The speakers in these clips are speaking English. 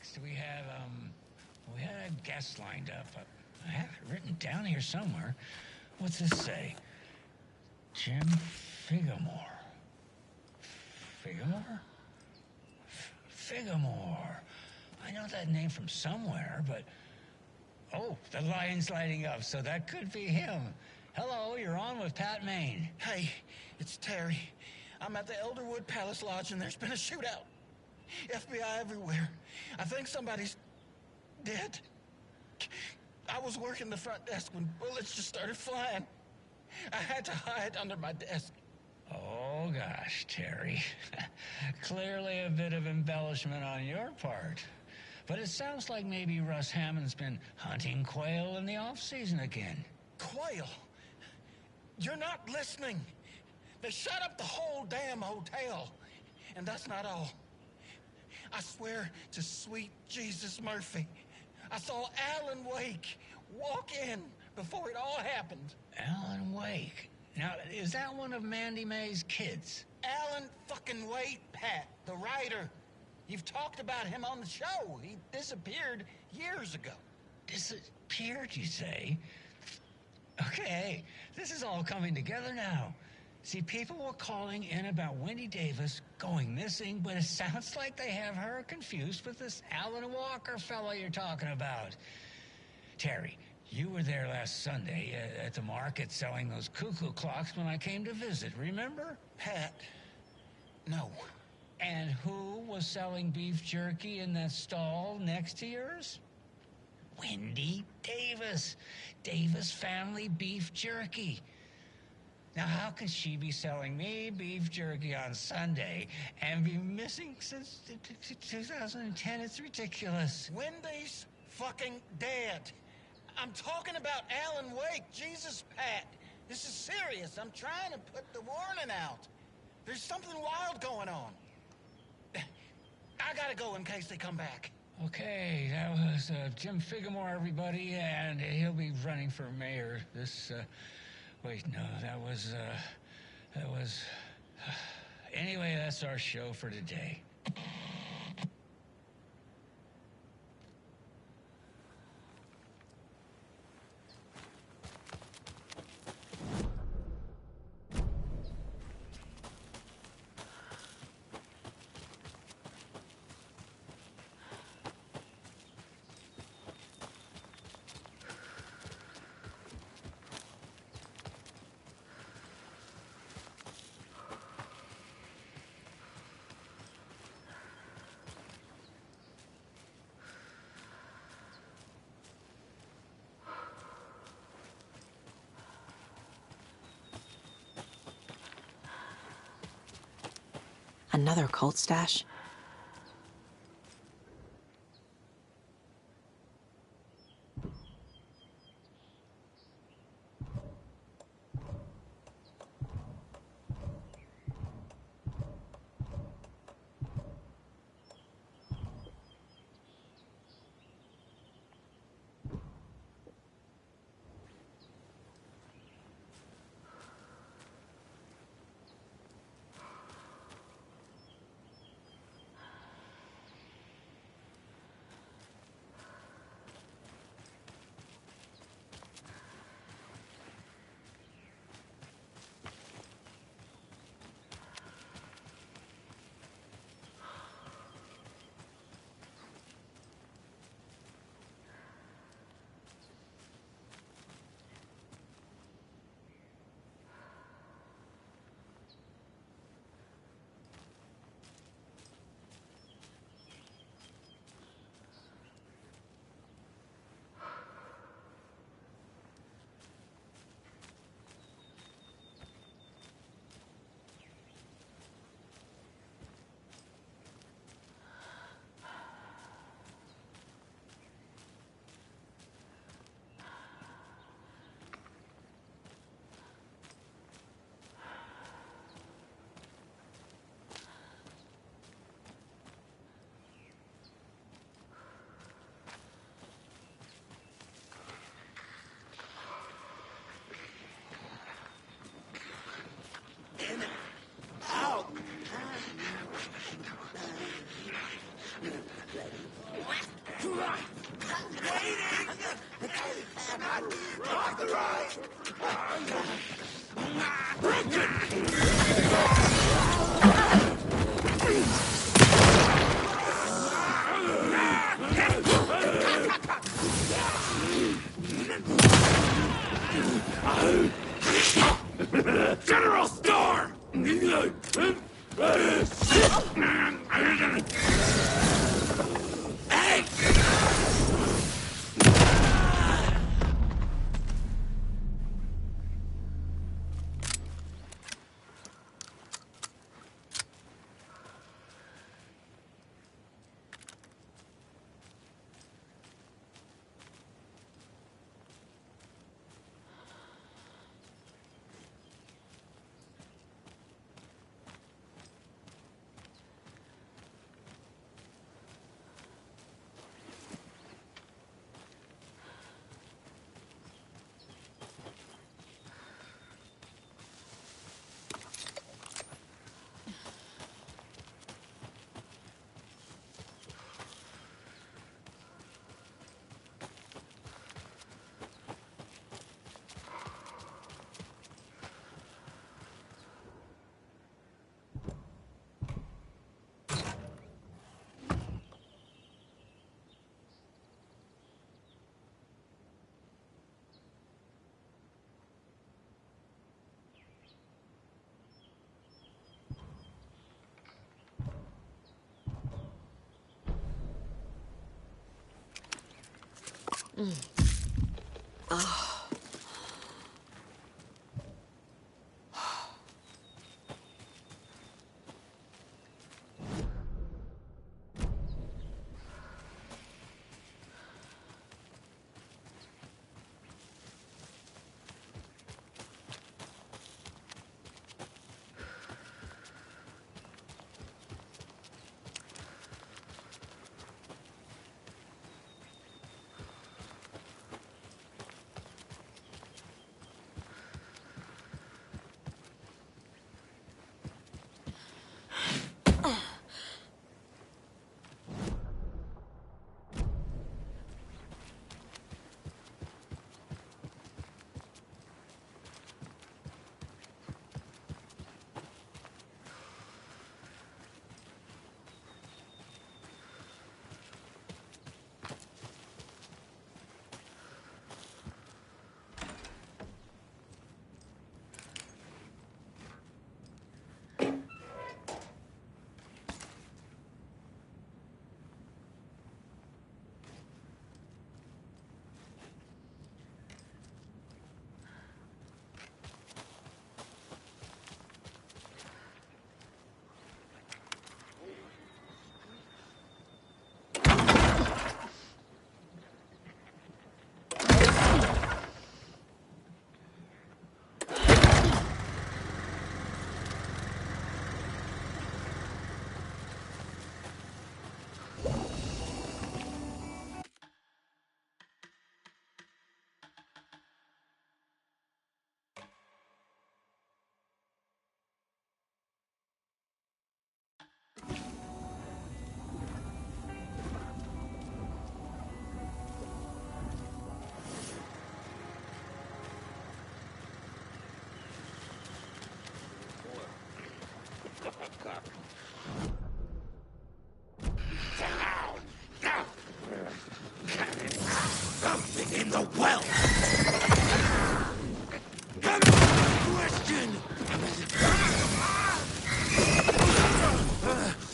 next? We had a guest lined up. I have it written down here somewhere. What's this say? Jim Figamore. Figamore? Figamore. I know that name from somewhere, but... Oh, the line's lighting up, so that could be him. Hello, you're on with Pat Maine. Hey, it's Terry. I'm at the Elderwood Palace Lodge, and there's been a shootout. FBI everywhere. I think somebody's dead. I was working the front desk when bullets just started flying. I had to hide under my desk. Oh, gosh, Terry. Clearly a bit of embellishment on your part. But it sounds like maybe Russ Hammond's been hunting quail in the off-season again. Quail? You're not listening. They shut up the whole damn hotel. And that's not all. I swear to sweet Jesus Murphy, I saw Alan Wake walk in before it all happened. Alan Wake? Now, is that one of Mandy May's kids? Alan fucking Wake, Pat, the writer. You've talked about him on the show. He disappeared years ago. Disappeared, you say? Okay, this is all coming together now. See, people were calling in about Wendy Davis going missing, but it sounds like they have her confused with this Alan Walker fellow you're talking about. Terry, you were there last Sunday at the market selling those cuckoo clocks when I came to visit, remember? Pat, no. And who was selling beef jerky in that stall next to yours? Wendy Davis. Davis Family Beef Jerky. Now, how can she be selling me beef jerky on Sunday and be missing since 2010? It's ridiculous. Wendy's fucking dead. I'm talking about Alan Wake. Jesus, Pat. This is serious. I'm trying to put the warning out. There's something wild going on. I gotta go in case they come back. Okay, that was Jim Figamore, everybody, and he'll be running for mayor this... Wait, no, that was... Anyway, that's our show for today. Another cult stash? General Store! Hey! Something in the well! Question!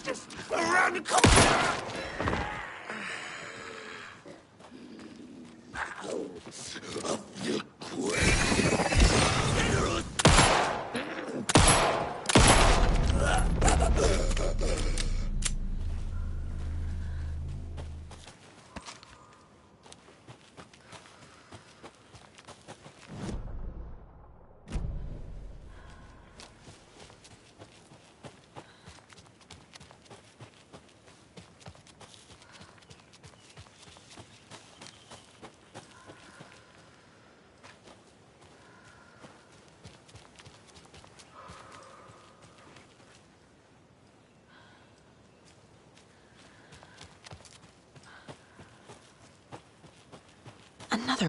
Just around the corner! Of the Another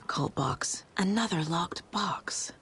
Cult box. Another locked box.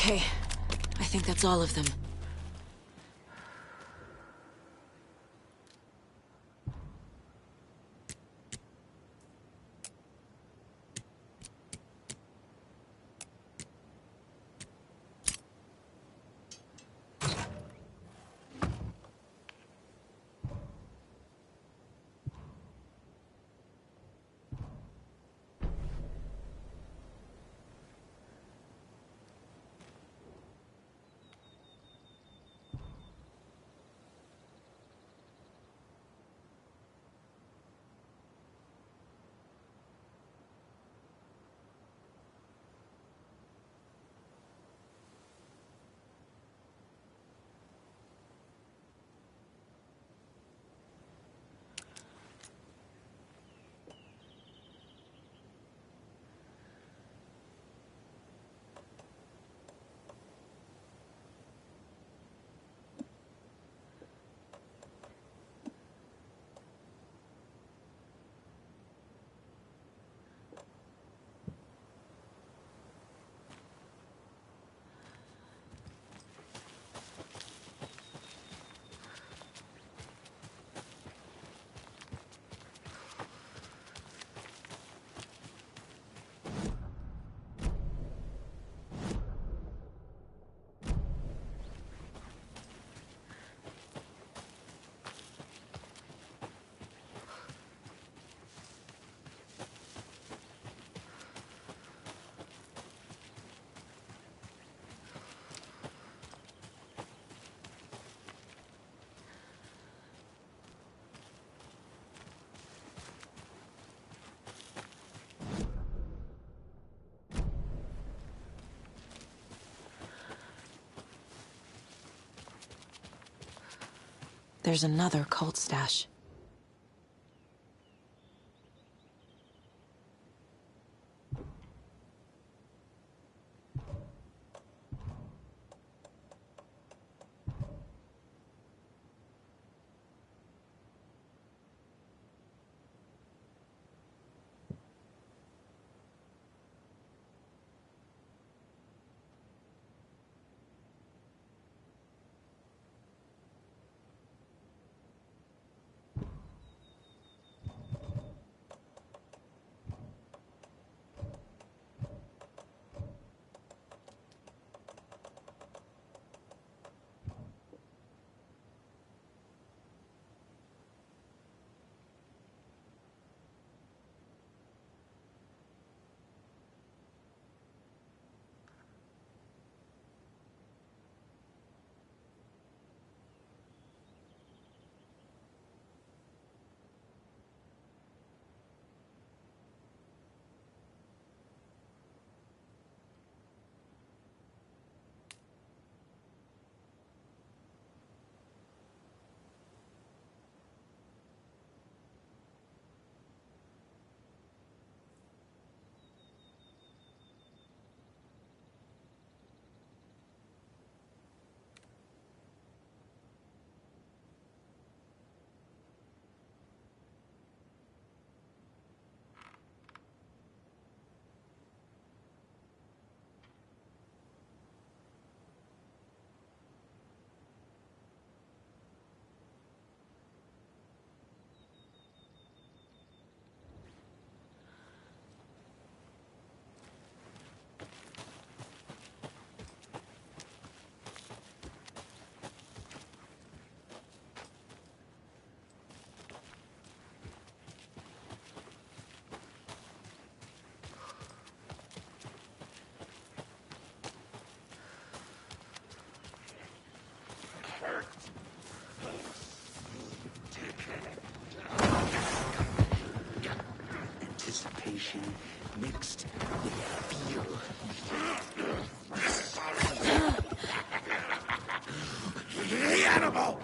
Okay, I think that's all of them. There's another cult stash. Anticipation mixed with fear. The animal!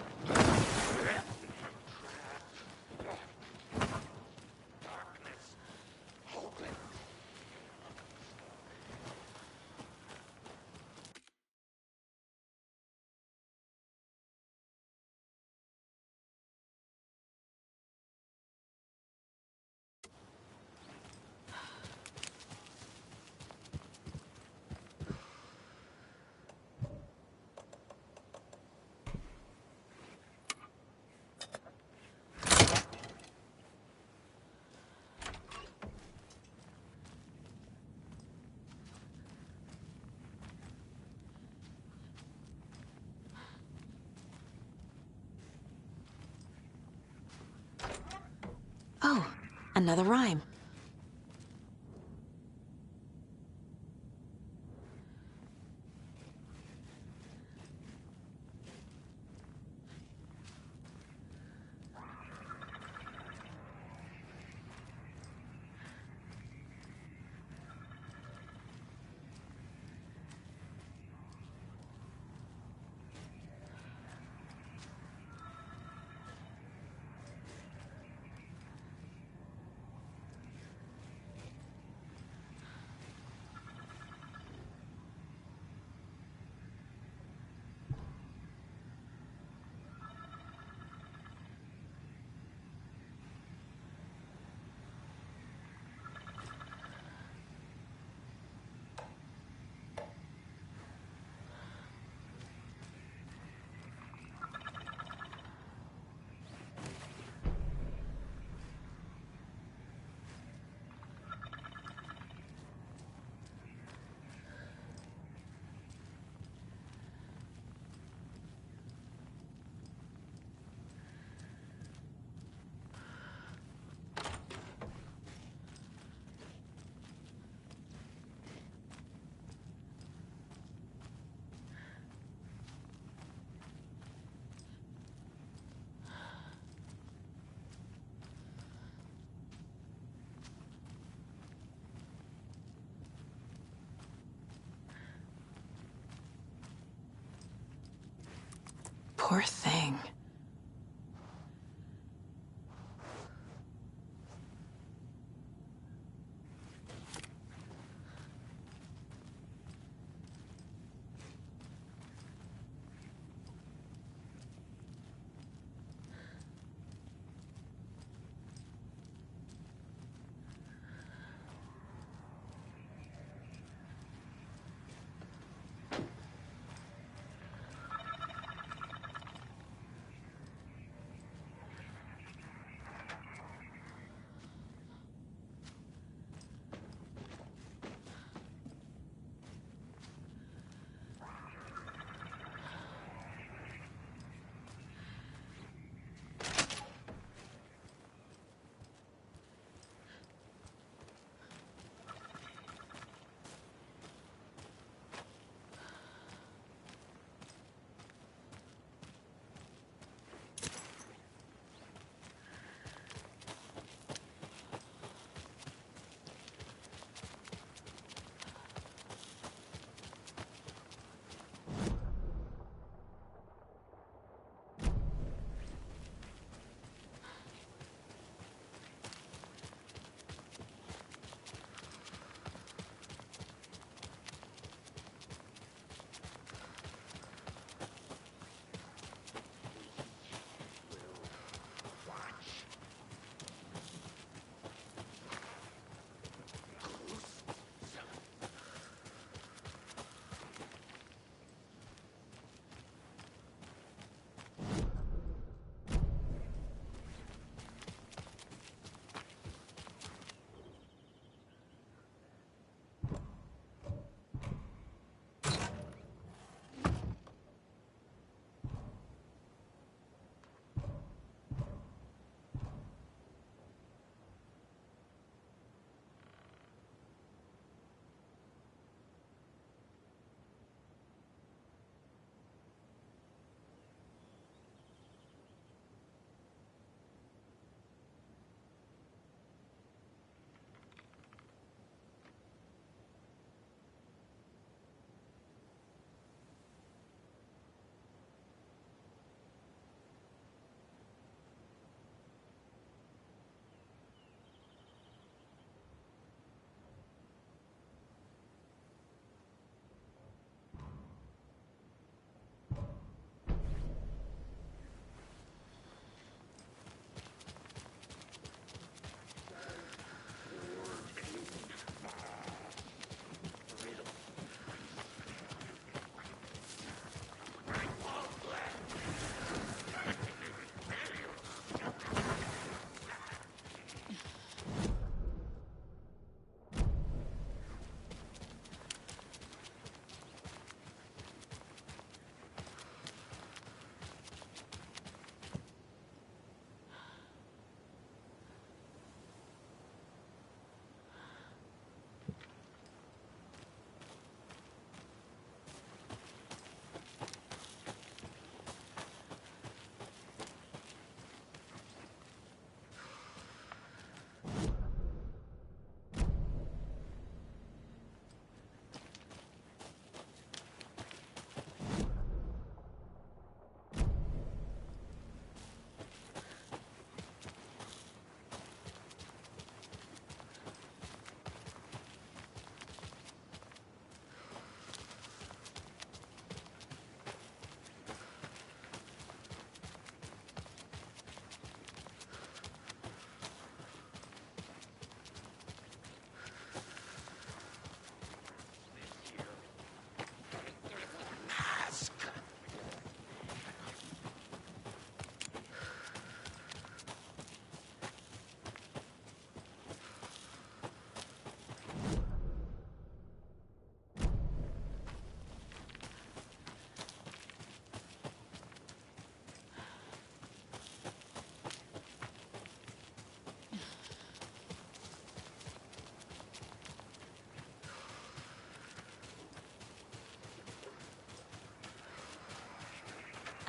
Oh, another rhyme. Poor thing.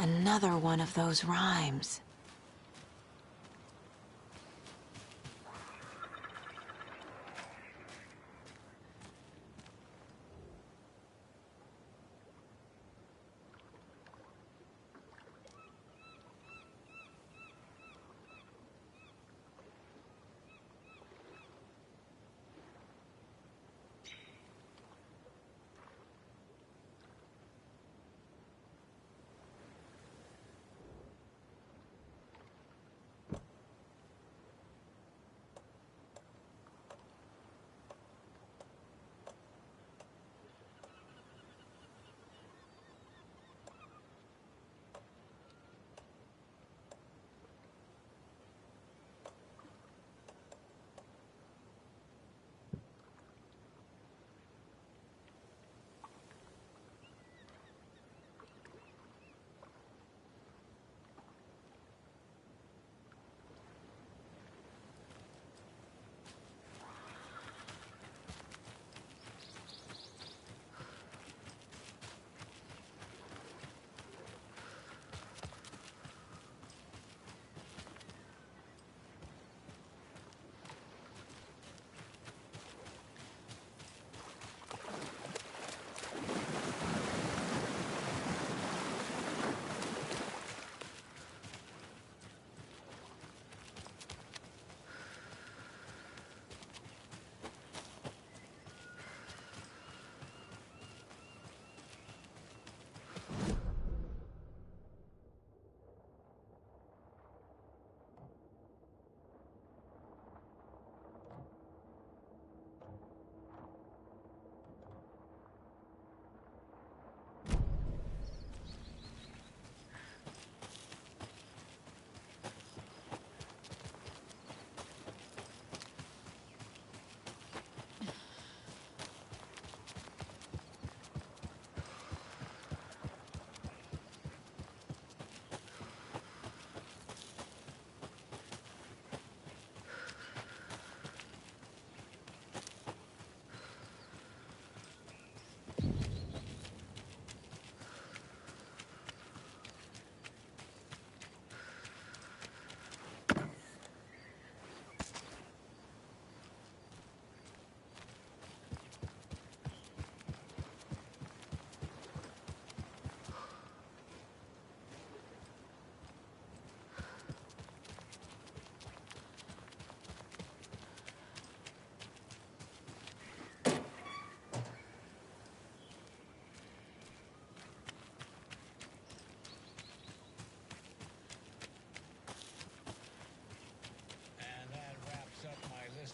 Another one of those rhymes.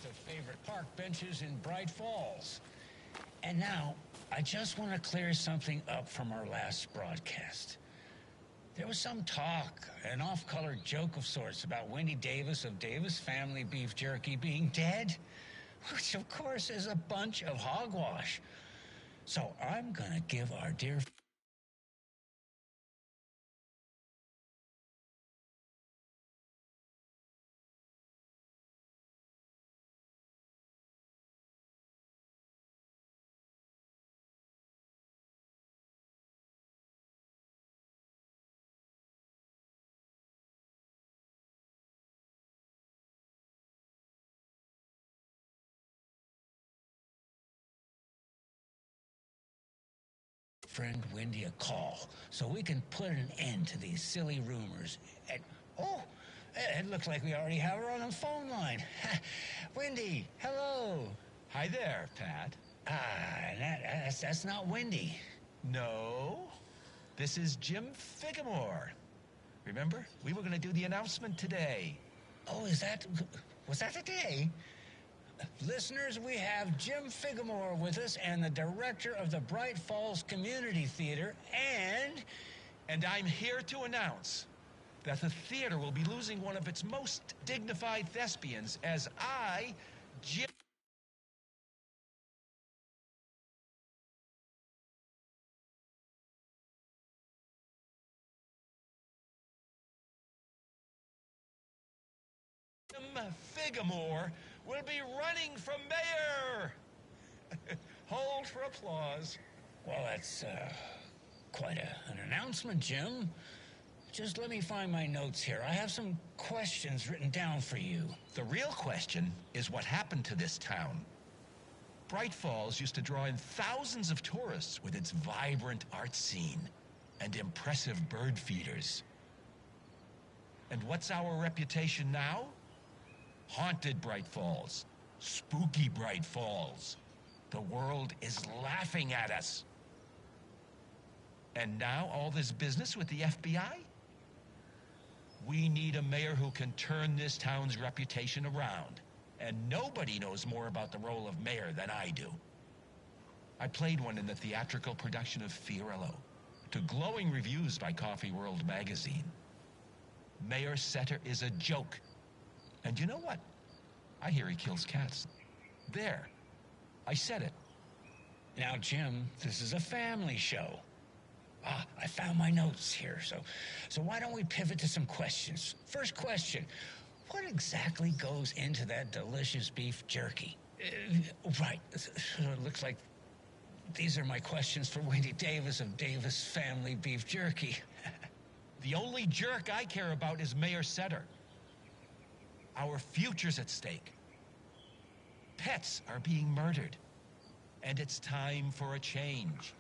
Of favorite park benches in Bright Falls. And now, I just want to clear something up from our last broadcast. There was some talk, an off-color joke of sorts, about Wendy Davis of Davis Family Beef Jerky being dead, which of course is a bunch of hogwash. So I'm gonna give our dear friend Wendy a call so we can put an end to these silly rumors. And, oh, it looks like we already have her on the phone line. Wendy, hello. Hi there, Pat. That's not Wendy. No, this is Jim Figamore. Remember, we were going to do the announcement today. Oh, was that today? Listeners, we have Jim Figamore with us and the director of the Bright Falls Community Theater, And I'm here to announce that the theater will be losing one of its most dignified thespians as I, Jim Figamore, will be running for mayor. Hold for applause. well, that's quite an announcement, Jim. Just let me find my notes here. I have some questions written down for you. The real question is what happened to this town. Bright Falls used to draw in thousands of tourists with its vibrant art scene and impressive bird feeders. And what's our reputation now? Haunted Bright Falls. Spooky Bright Falls. The world is laughing at us. And now all this business with the FBI? We need a mayor who can turn this town's reputation around. And nobody knows more about the role of mayor than I do. I played one in the theatrical production of Fiorillo, to glowing reviews by Coffee World magazine. Mayor Setter is a joke. And you know what? I hear he kills cats. There. I said it. Now, Jim, this is a family show. I found my notes here, so why don't we pivot to some questions? First question, what exactly goes into that delicious beef jerky? Right, it looks like these are my questions for Wendy Davis of Davis Family Beef Jerky. The only jerk I care about is Mayor Setter. Our future's at stake. Pets are being murdered. And it's time for a change.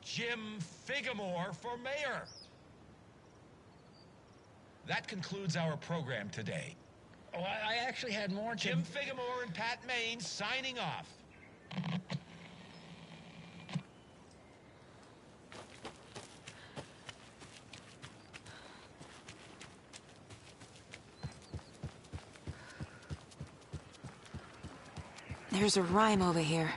Jim Figamore for mayor. That concludes our program today. Oh, I actually had more, Jim Figamore and Pat Maine signing off. There's a rhyme over here.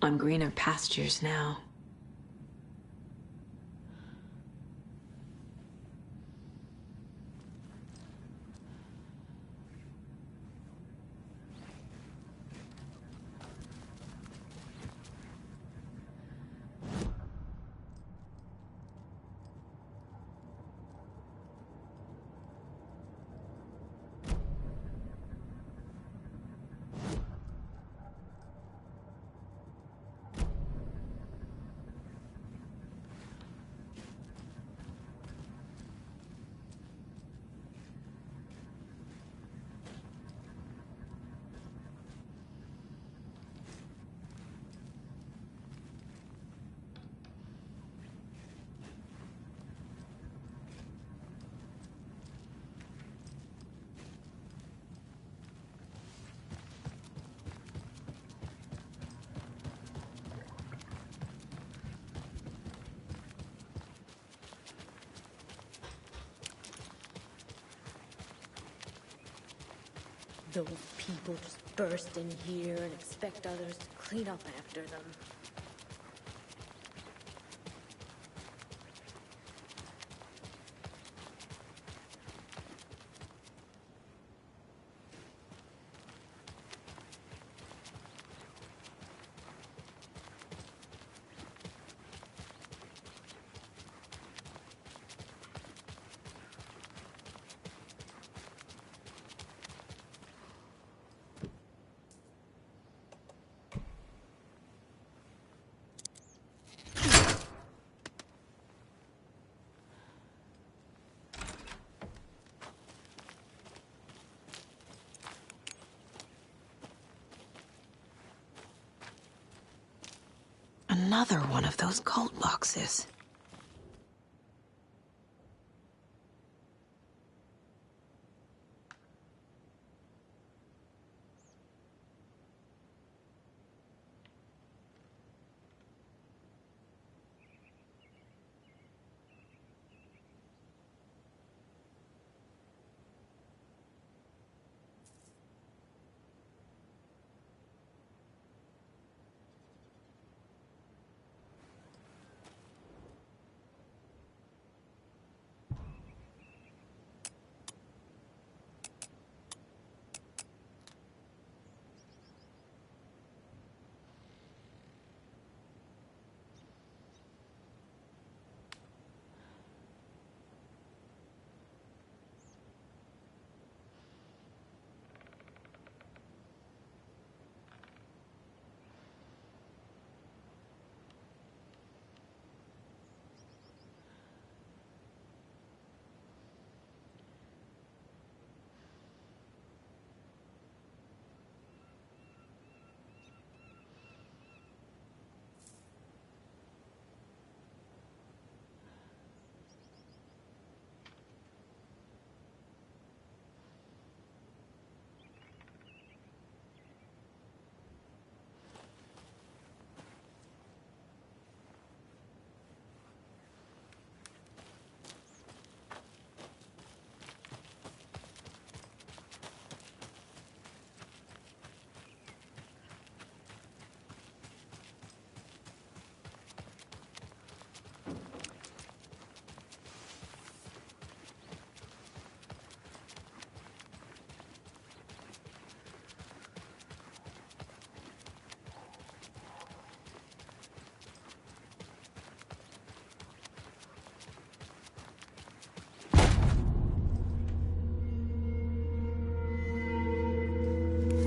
On greener pastures now. Those people just burst in here and expect others to clean up after them. Another one of those cult boxes.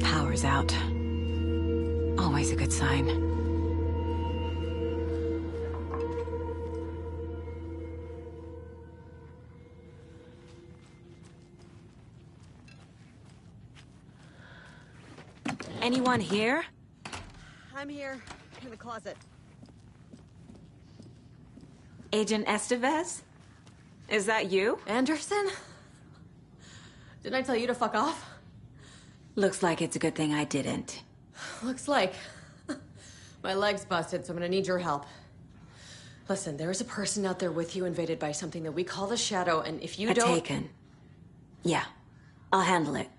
Power's out. Always a good sign. Anyone here? I'm here, in the closet. Agent Estevez? Is that you? Anderson? Didn't I tell you to fuck off? Looks like it's a good thing I didn't. Looks like. My leg's busted, so I'm gonna need your help. Listen, there is a person out there with you invaded by something that we call the Shadow, and if you don't... Taken. Yeah, I'll handle it.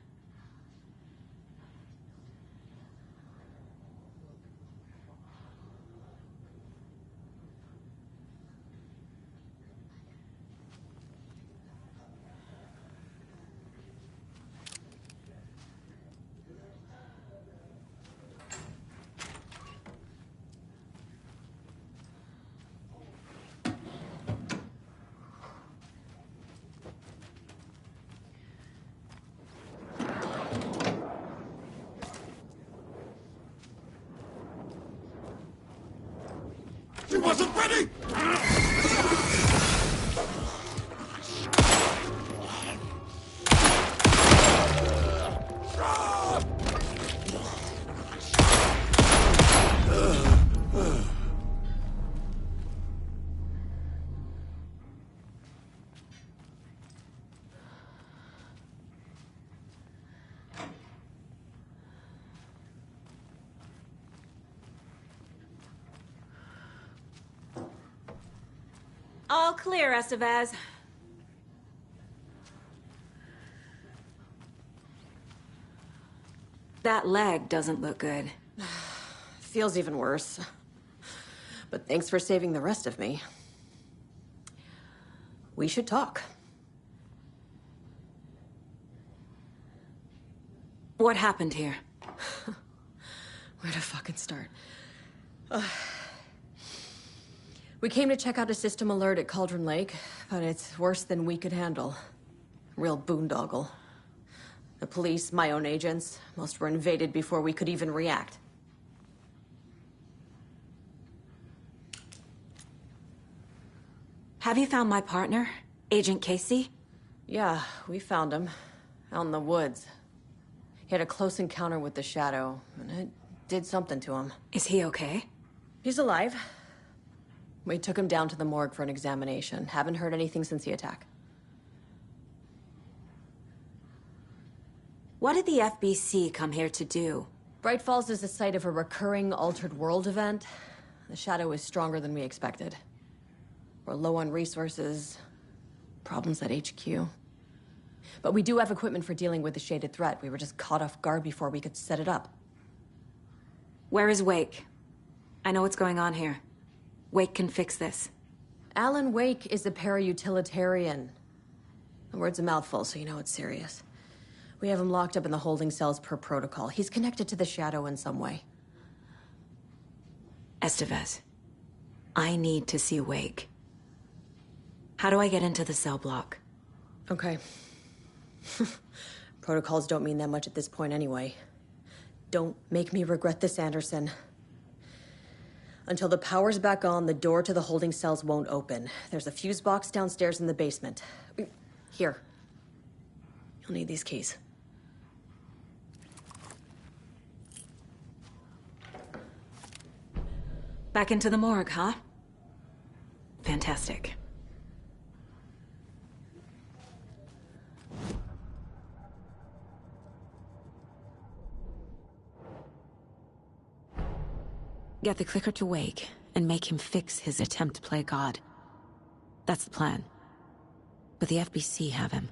She wasn't ready! All clear, Estevez. That leg doesn't look good. Feels even worse. But thanks for saving the rest of me. We should talk. What happened here? Where to fucking start? We came to check out a system alert at Cauldron Lake, but it's worse than we could handle. Real boondoggle. The police, my own agents, most were invaded before we could even react. Have you found my partner, Agent Casey? Yeah, we found him. Out in the woods. He had a close encounter with the Shadow, and it did something to him. Is he okay? He's alive. We took him down to the morgue for an examination. Haven't heard anything since the attack. What did the FBC come here to do? Bright Falls is the site of a recurring altered world event. The shadow is stronger than we expected. We're low on resources, problems at HQ. But we do have equipment for dealing with the shaded threat. We were just caught off guard before we could set it up. Where is Wake? I know what's going on here. Wake can fix this. Alan Wake is a para-utilitarian. The word's a mouthful, so you know it's serious. We have him locked up in the holding cells per protocol. He's connected to the shadow in some way. Estevez, I need to see Wake. How do I get into the cell block? Okay. Protocols don't mean that much at this point anyway. Don't make me regret this, Anderson. Until the power's back on, the door to the holding cells won't open. There's a fuse box downstairs in the basement. Here. You'll need these keys. Back into the morgue, huh? Fantastic. Get the clicker to Wake and make him fix his attempt to play God. That's the plan. But the FBC have him.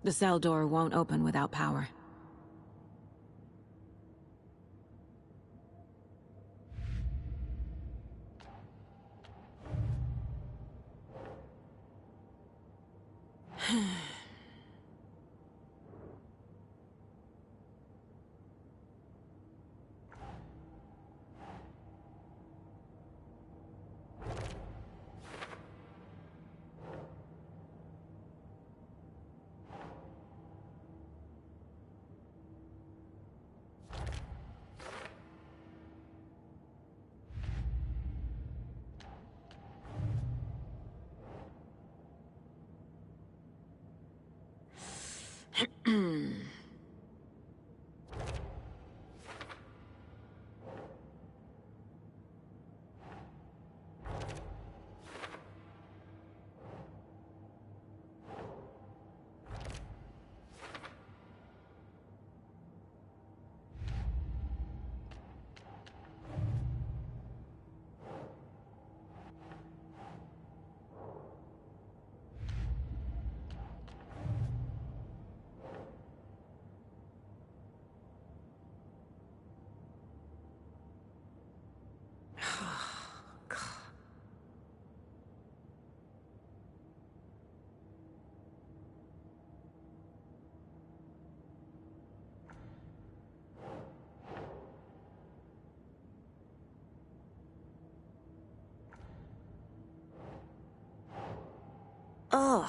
The cell door won't open without power. Ugh.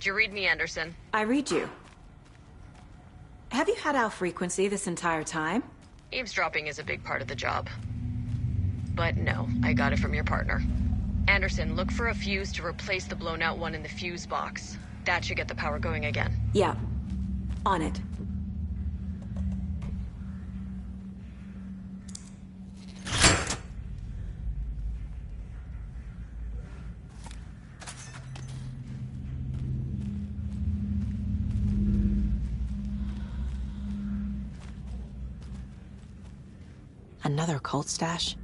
Did you read me, Anderson? I read you. Have you had our frequency this entire time? Eavesdropping is a big part of the job. But no, I got it from your partner. Anderson, look for a fuse to replace the blown out one in the fuse box. That should get the power going again. Yeah. On it. Another cult stash?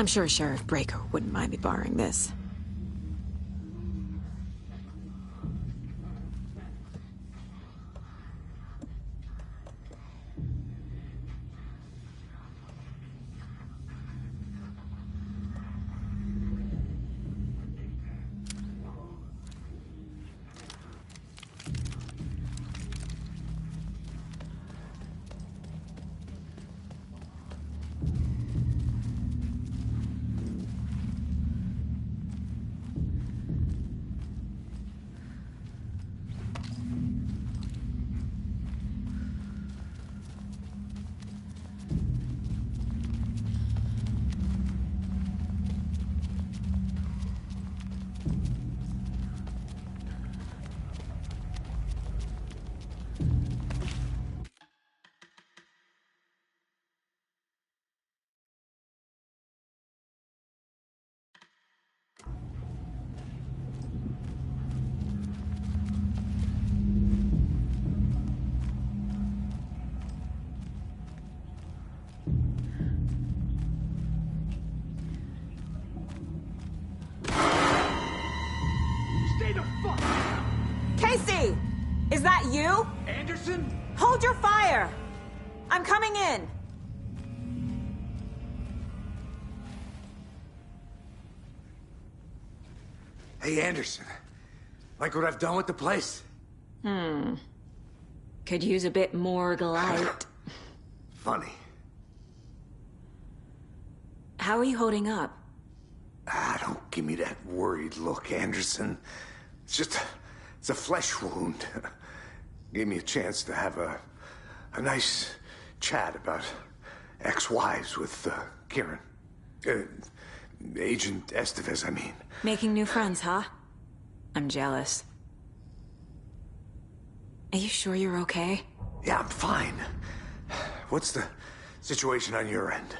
I'm sure Sheriff Breaker wouldn't mind me borrowing this. Casey! Is that you? Anderson? Hold your fire! I'm coming in! Hey, Anderson. Like what I've done with the place? Could use a bit more light. Funny. How are you holding up? Don't give me that worried look, Anderson. It's a flesh wound. Gave me a chance to have a nice chat about ex-wives with Kieran. Agent Estevez, I mean. Making new friends, huh? I'm jealous. Are you sure you're okay? Yeah, I'm fine. What's the situation on your end?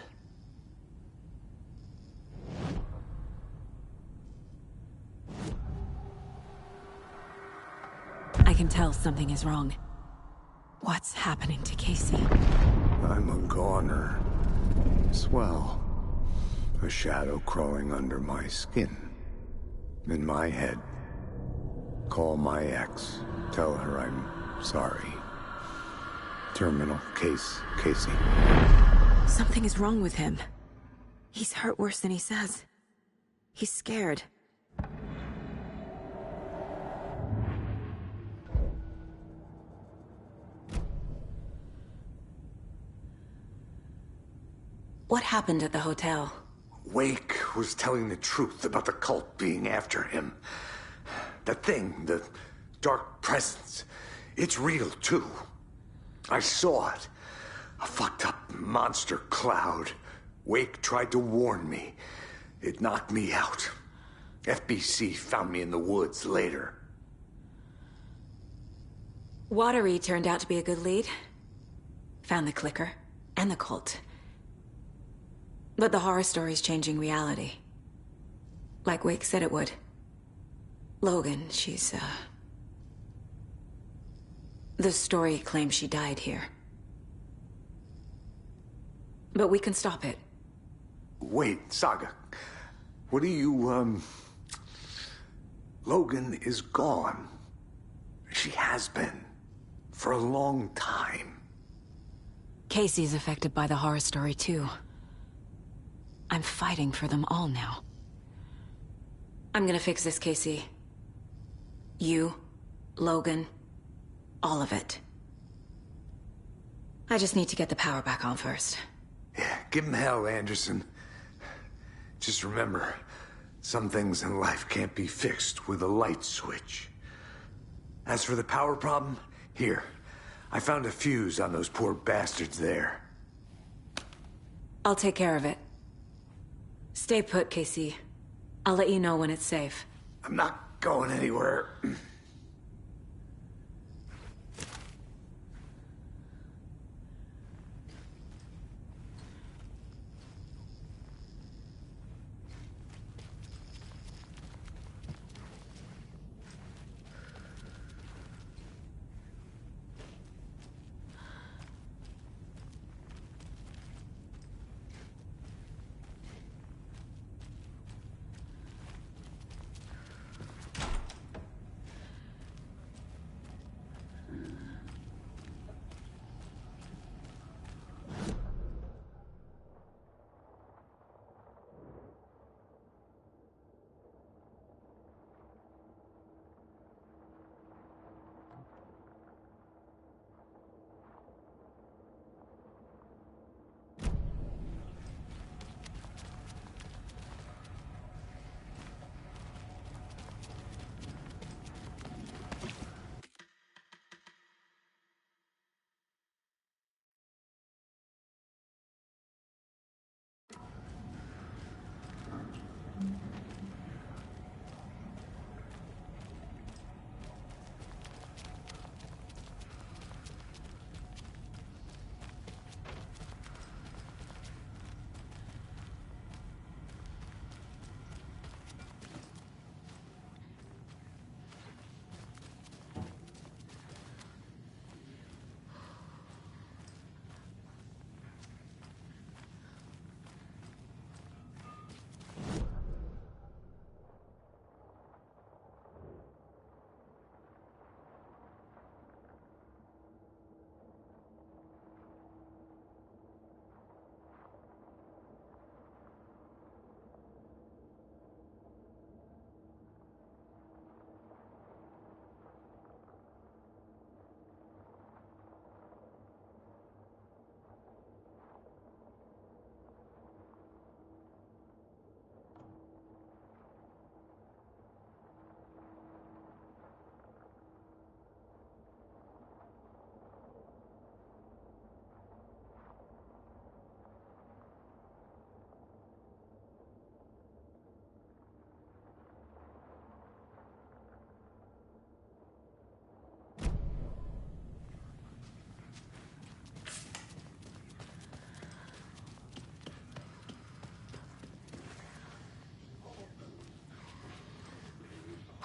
I can tell something is wrong. What's happening to Casey? I'm a goner. Swell. A shadow crawling under my skin. In my head. Call my ex. Tell her I'm sorry. Terminal case, Casey. Something is wrong with him. He's hurt worse than he says. He's scared. What happened at the hotel? Wake was telling the truth about the cult being after him. That thing, the dark presence, it's real too. I saw it. A fucked up monster cloud. Wake tried to warn me. It knocked me out. FBC found me in the woods later. Watery turned out to be a good lead. Found the clicker and the cult. But the horror story's changing reality. Like Wake said it would. Logan, she's, the story claims she died here. But we can stop it. Wait, Saga. What do you, Logan is gone. She has been. For a long time. Casey's affected by the horror story, too. I'm fighting for them all now. I'm gonna fix this, Casey. You, Logan, all of it. I just need to get the power back on first. Yeah, give him hell, Anderson. Just remember, some things in life can't be fixed with a light switch. As for the power problem, here. I found a fuse on those poor bastards there. I'll take care of it. Stay put, Casey. I'll let you know when it's safe. I'm not going anywhere.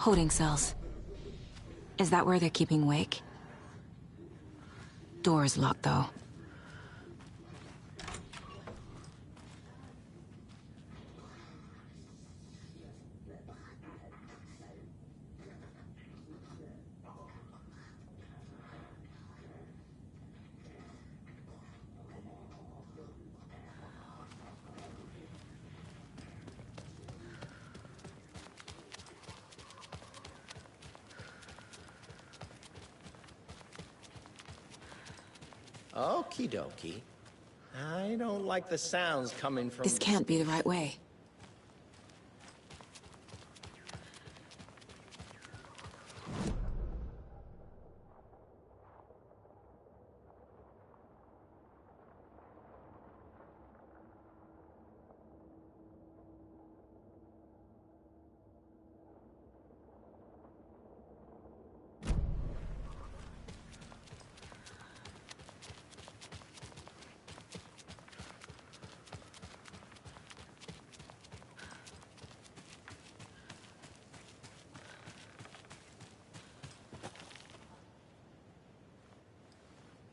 Holding cells. Is that where they're keeping Wake? Door's locked, though. Okie dokie. I don't like the sounds coming from... This can't be the right way.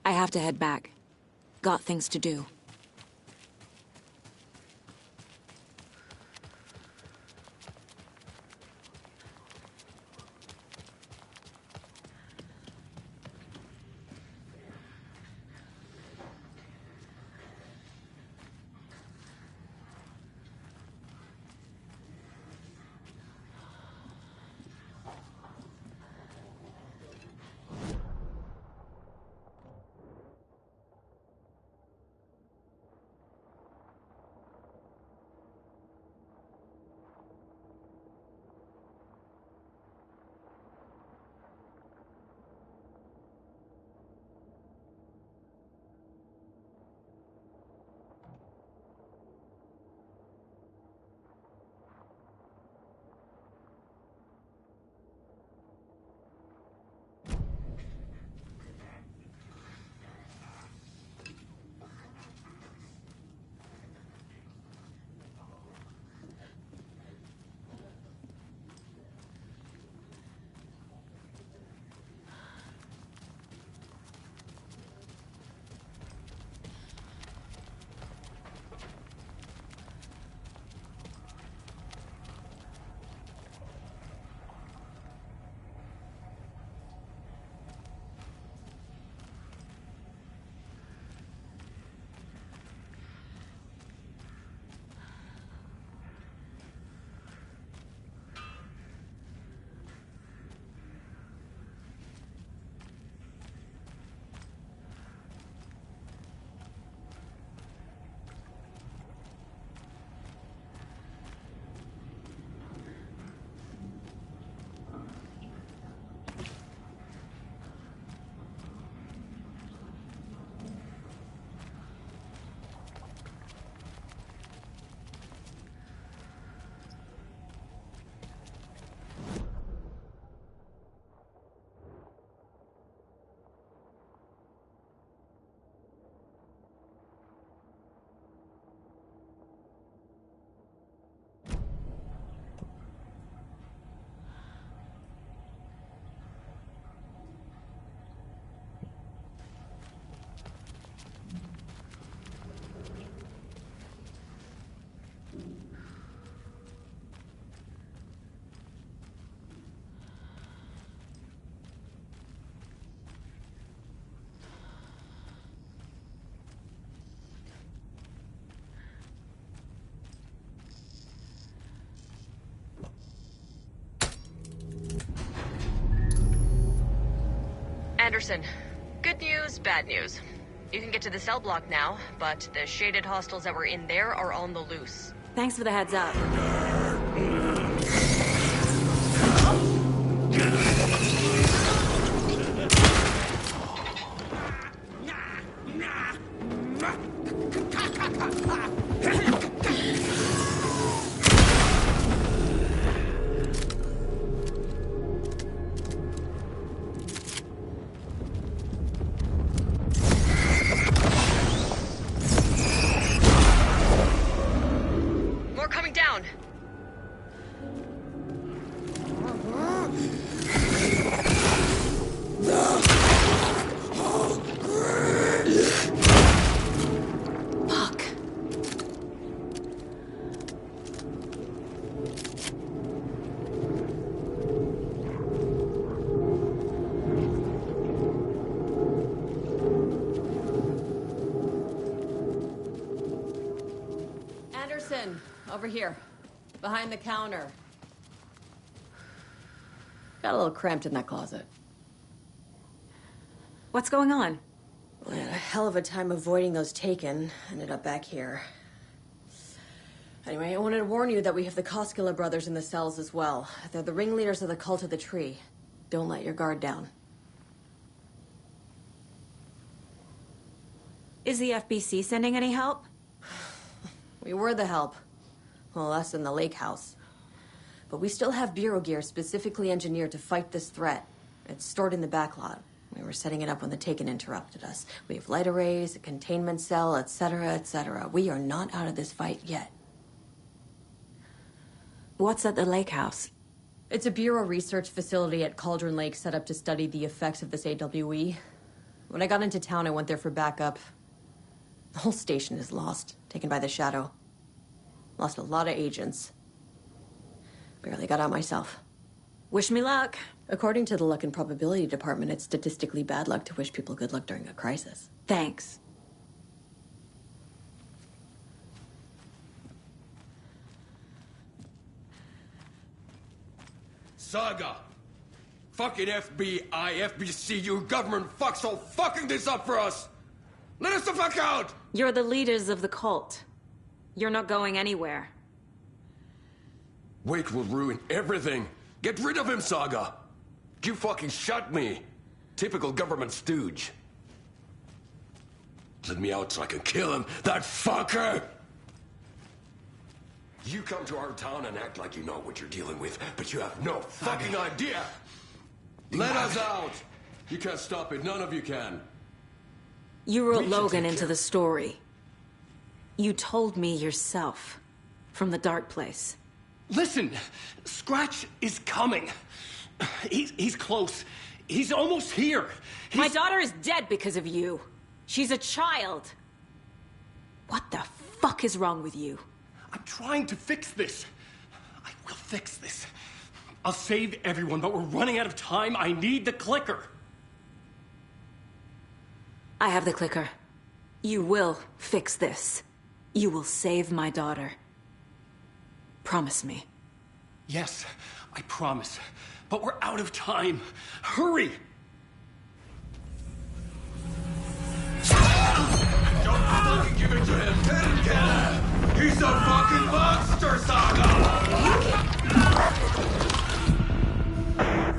I have to head back. Got things to do. Anderson, good news, bad news. You can get to the cell block now, but the shaded hostiles that were in there are on the loose. Thanks for the heads up. More coming down. Over here. Behind the counter. Got a little cramped in that closet. What's going on? We had a hell of a time avoiding those taken. Ended up back here. Anyway, I wanted to warn you that we have the Koskela brothers in the cells as well. They're the ringleaders of the Cult of the Tree. Don't let your guard down. Is the FBC sending any help? We were the help. Well, us in the lake house. But we still have Bureau gear specifically engineered to fight this threat. It's stored in the backlot. We were setting it up when the Taken interrupted us. We have light arrays, a containment cell, etc., etc. We are not out of this fight yet. What's at the lake house? It's a Bureau research facility at Cauldron Lake set up to study the effects of this AWE. When I got into town, I went there for backup. The whole station is lost, taken by the Shadow. Lost a lot of agents. Barely got out myself. Wish me luck. According to the Luck and Probability Department, it's statistically bad luck to wish people good luck during a crisis. Thanks. Saga! Fucking FBI, FBC, you government fucks all fucking this up for us! Let us the fuck out! You're the leaders of the cult. You're not going anywhere. Wake will ruin everything. Get rid of him, Saga! You fucking shot me! Typical government stooge. Let me out so I can kill him, that fucker! You come to our town and act like you know what you're dealing with, but you have no fucking idea! Let us out! You can't stop it, none of you can. You wrote Logan into the story. You told me yourself. From the dark place. Listen, Scratch is coming. He's close. He's almost here. My daughter is dead because of you. She's a child. What the fuck is wrong with you? I'm trying to fix this. I will fix this. I'll save everyone, but we're running out of time. I need the clicker. I have the clicker. You will fix this. You will save my daughter. Promise me. Yes, I promise. But we're out of time. Hurry! Don't fucking give it to him! Let him kill him! He's a fucking monster, Saga!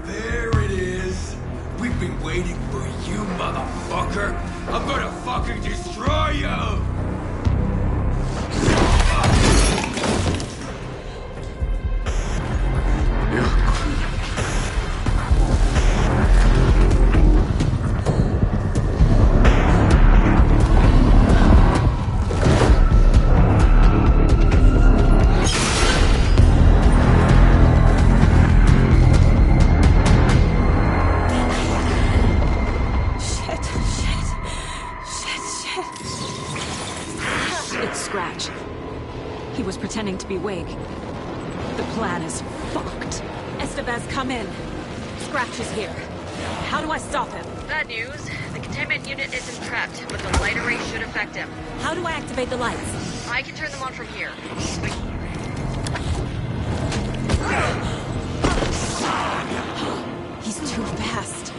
There it is! We've been waiting for you, motherfucker! I'm gonna fucking destroy you! Pretending to be Wake. The plan is fucked. Estevez, come in. Scratch is here. How do I stop him? Bad news. The containment unit isn't trapped, but the light array should affect him. How do I activate the lights? I can turn them on from here. He's too fast.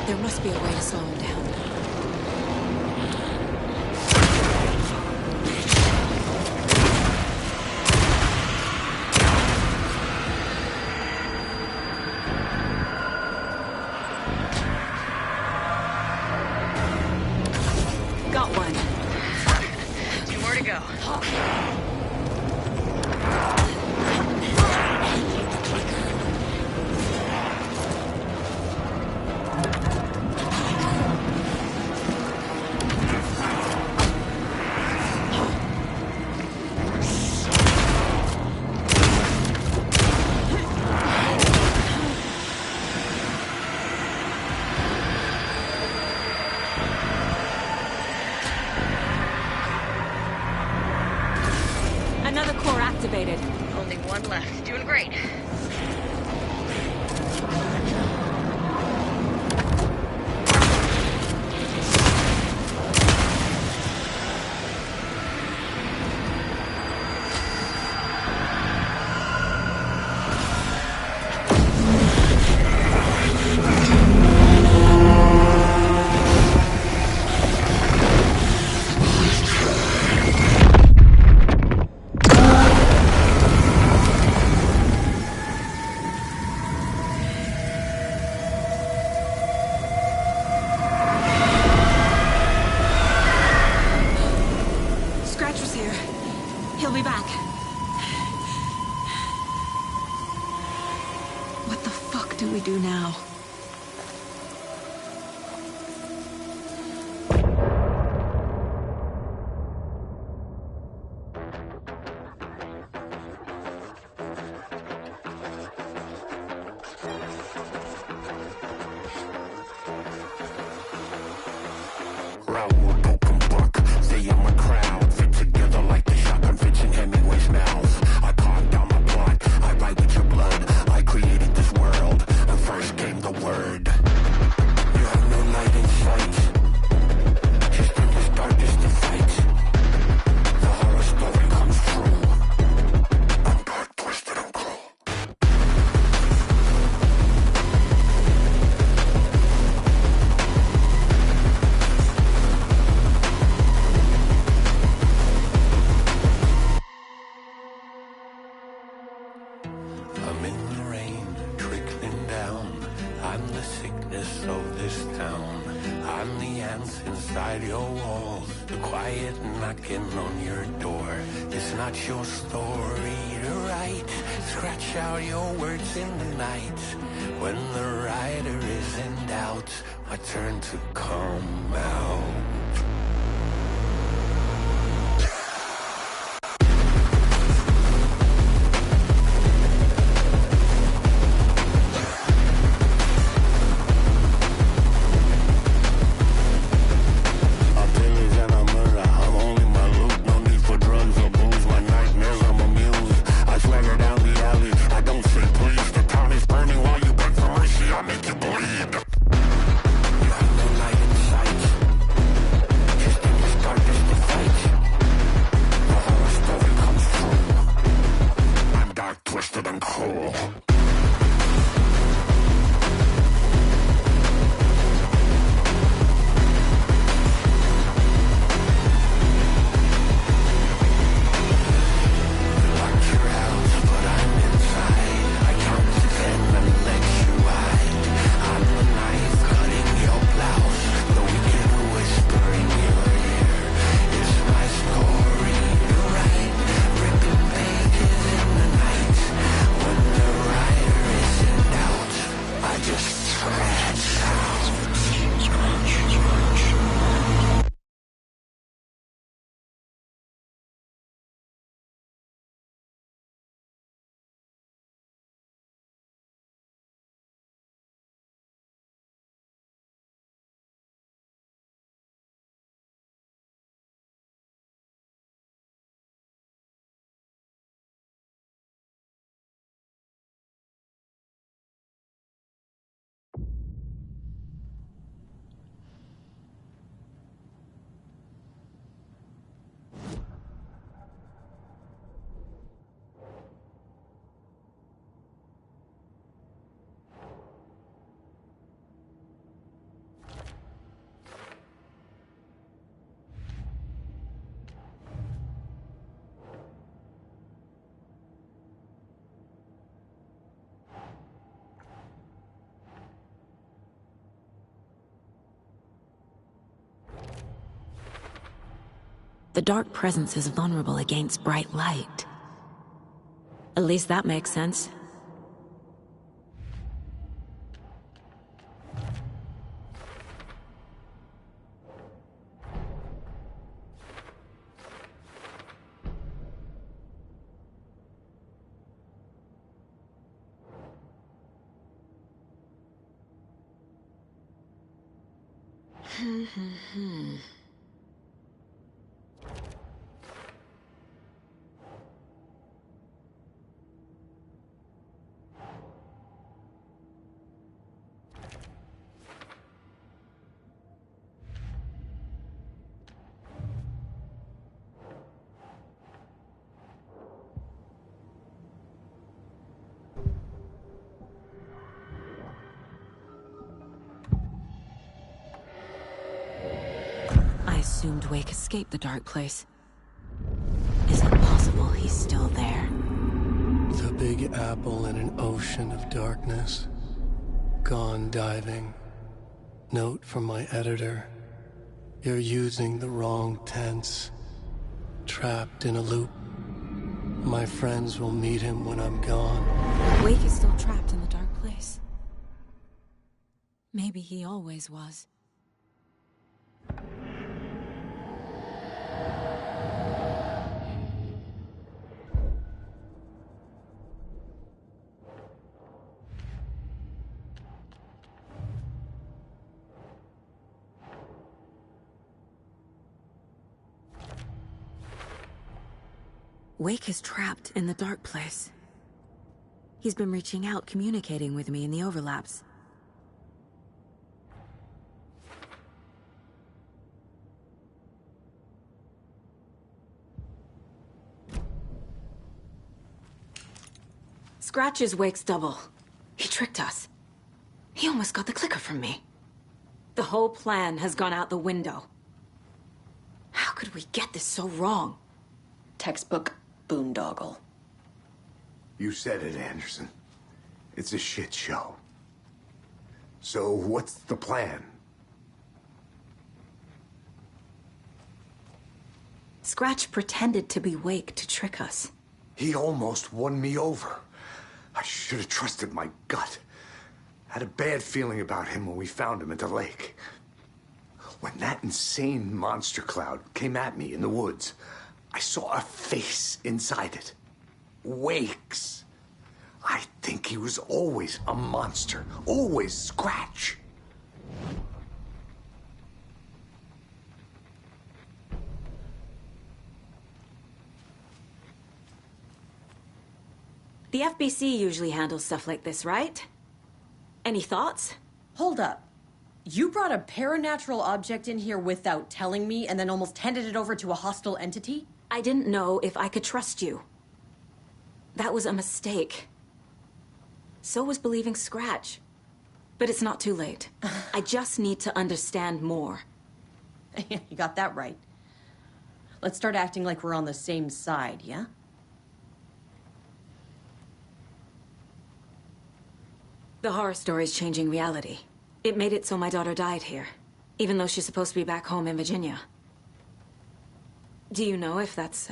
There must be a way to slow him down. Got one. 2 more to go. do now? The dark presence is vulnerable against bright light. At least that makes sense. I assumed Wake escaped the dark place. Is it possible he's still there? The Big Apple in an ocean of darkness. Gone diving. Note from my editor. You're using the wrong tense. Trapped in a loop. My friends will meet him when I'm gone. Wake is still trapped in the dark place. Maybe he always was. Wake is trapped in the dark place. He's been reaching out, communicating with me in the overlaps. Scratch is Wake's double. He tricked us. He almost got the clicker from me. The whole plan has gone out the window. How could we get this so wrong? Textbook boondoggle. You said it, Anderson. It's a shit show. So what's the plan? Scratch pretended to be Wake to trick us. He almost won me over. I should have trusted my gut. Had a bad feeling about him when we found him at the lake. When that insane monster cloud came at me in the woods, I saw a face inside it. Wake's. I think he was always a monster. Always Scratch. The FBC usually handles stuff like this, right? Any thoughts? Hold up. You brought a paranatural object in here without telling me and then almost handed it over to a hostile entity? I didn't know if I could trust you. That was a mistake. So was believing Scratch. But it's not too late. I just need to understand more. You got that right. Let's start acting like we're on the same side, yeah? The horror story's changing reality. It made it so my daughter died here, even though she's supposed to be back home in Virginia. Do you know if that's...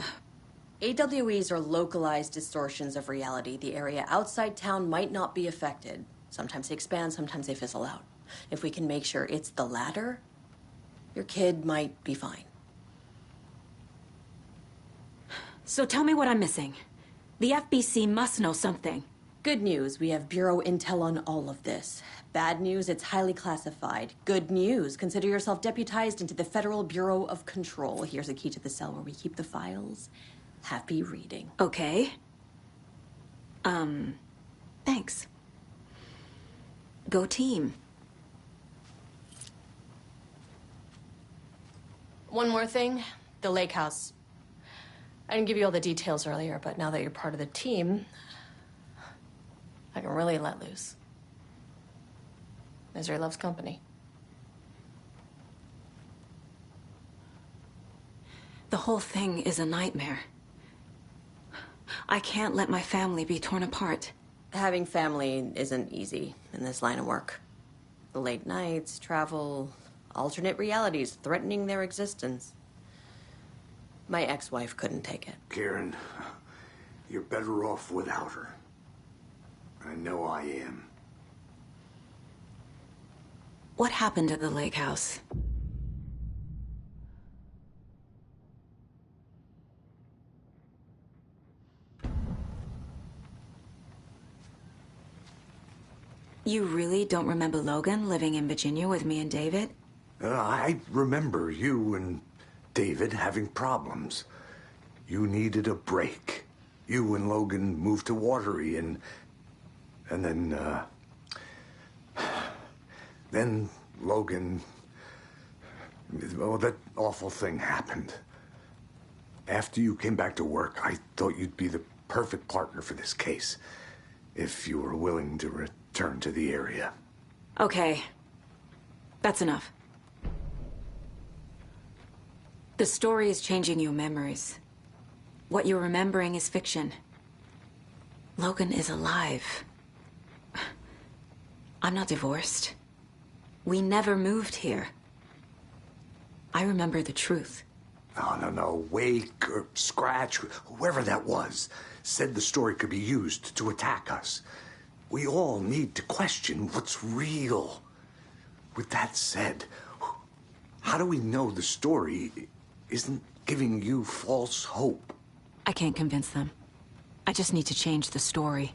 AWEs are localized distortions of reality. The area outside town might not be affected. Sometimes they expand, sometimes they fizzle out. If we can make sure it's the latter, your kid might be fine. So tell me what I'm missing. The FBC must know something. Good news, we have Bureau intel on all of this. Bad news, it's highly classified. Good news, consider yourself deputized into the Federal Bureau of Control. Here's a key to the cell where we keep the files. Happy reading. Okay. Thanks. Go team. One more thing, the lake house. I didn't give you all the details earlier, but now that you're part of the team, I can really let loose. Misery loves company. The whole thing is a nightmare. I can't let my family be torn apart. Having family isn't easy in this line of work. The late nights, travel, alternate realities threatening their existence. My ex-wife couldn't take it. Karen, you're better off without her. I know I am. What happened at the lake house? You really don't remember Logan living in Virginia with me and David? I remember you and David having problems. You needed a break. You and Logan moved to Watery and then Logan, well, that awful thing happened. After you came back to work, I thought you'd be the perfect partner for this case, if you were willing to return to the area. Okay. That's enough. The story is changing your memories. What you're remembering is fiction. Logan is alive. I'm not divorced. We never moved here. I remember the truth. No. Wake or Scratch, whoever that was, said the story could be used to attack us. We all need to question what's real. With that said, how do we know the story isn't giving you false hope? I can't convince them. I just need to change the story.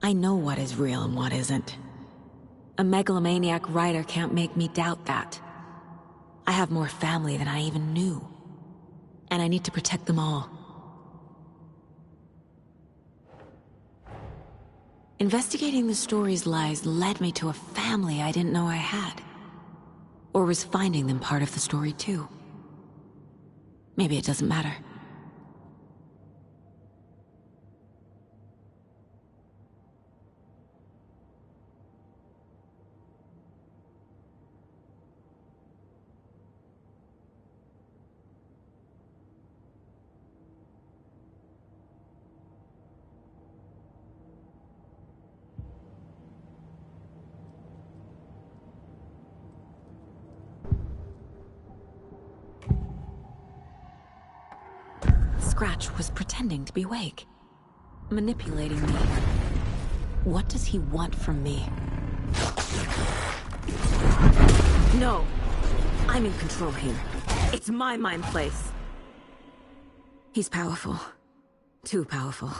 I know what is real and what isn't. A megalomaniac writer can't make me doubt that. I have more family than I even knew. And I need to protect them all. Investigating the story's lies led me to a family I didn't know I had. Or was finding them part of the story too. Maybe it doesn't matter. Scratch was pretending to be awake, manipulating me. What does he want from me? No! I'm in control here. It's my mind place. He's powerful. Too powerful.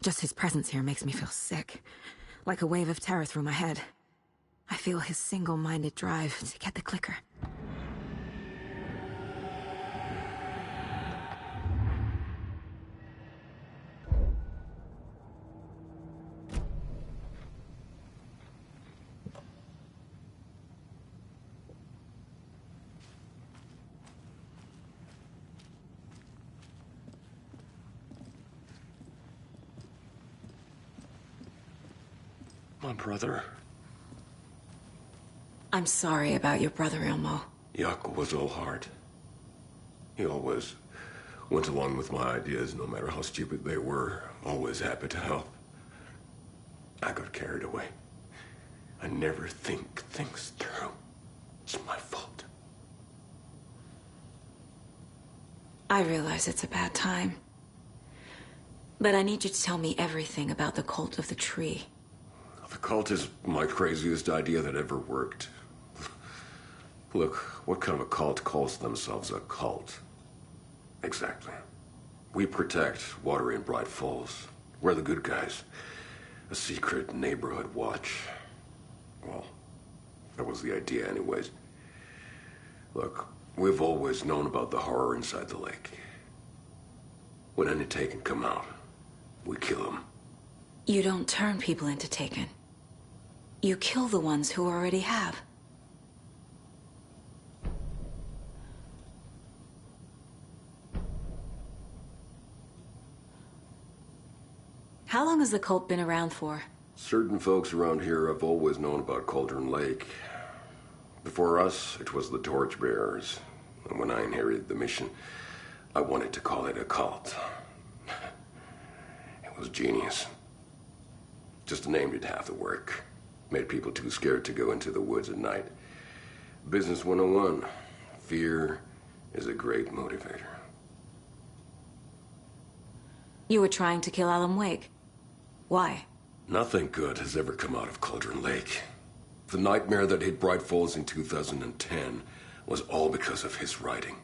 Just his presence here makes me feel sick. Like a wave of terror through my head. I feel his single-minded drive to get the clicker. My brother. I'm sorry about your brother, Ilmo. Jaakko was all heart. He always went along with my ideas, no matter how stupid they were. Always happy to help. I got carried away. I never think things through. It's my fault. I realize it's a bad time. But I need you to tell me everything about the cult of the tree. The cult is my craziest idea that ever worked. Look, what kind of a cult calls themselves a cult? Exactly. We protect water in Bright Falls. We're the good guys. A secret neighborhood watch. Well, that was the idea anyways. Look, we've always known about the horror inside the lake. When any Taken come out, we kill them. You don't turn people into Taken. You kill the ones who already have. How long has the cult been around for? Certain folks around here have always known about Cauldron Lake. Before us, it was the Torchbearers. And when I inherited the mission, I wanted to call it a cult. It was genius. Just a name did half the work. Made people too scared to go into the woods at night. Business 101. Fear is a great motivator. You were trying to kill Alan Wake. Why? Nothing good has ever come out of Cauldron Lake. The nightmare that hit Bright Falls in 2010 was all because of his writing.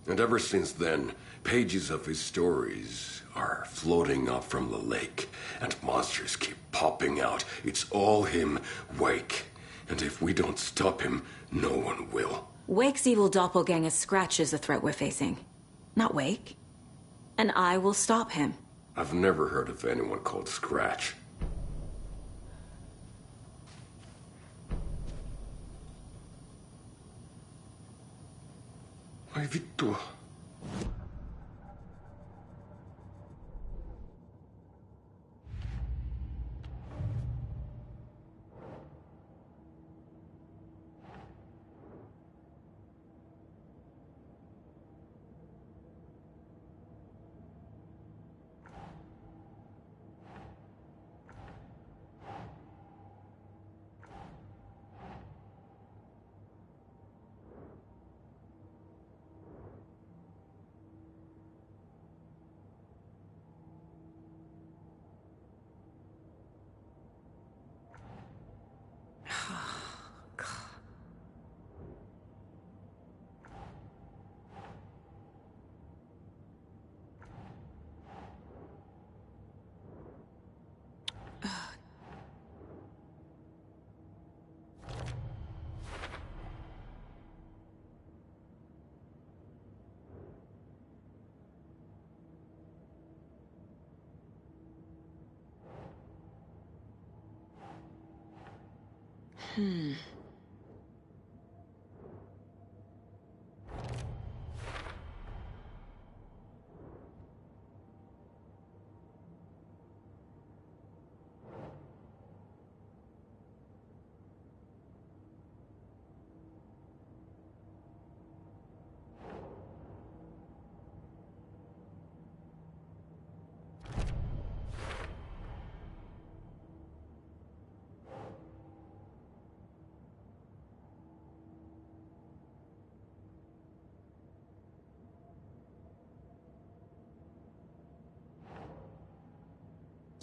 And ever since then, pages of his stories are floating up from the lake, and monsters keep popping out. It's all him, Wake. And if we don't stop him, no one will. Wake's evil doppelganger Scratch is the threat we're facing. Not Wake. And I will stop him. I've never heard of anyone called Scratch. Ai vittu.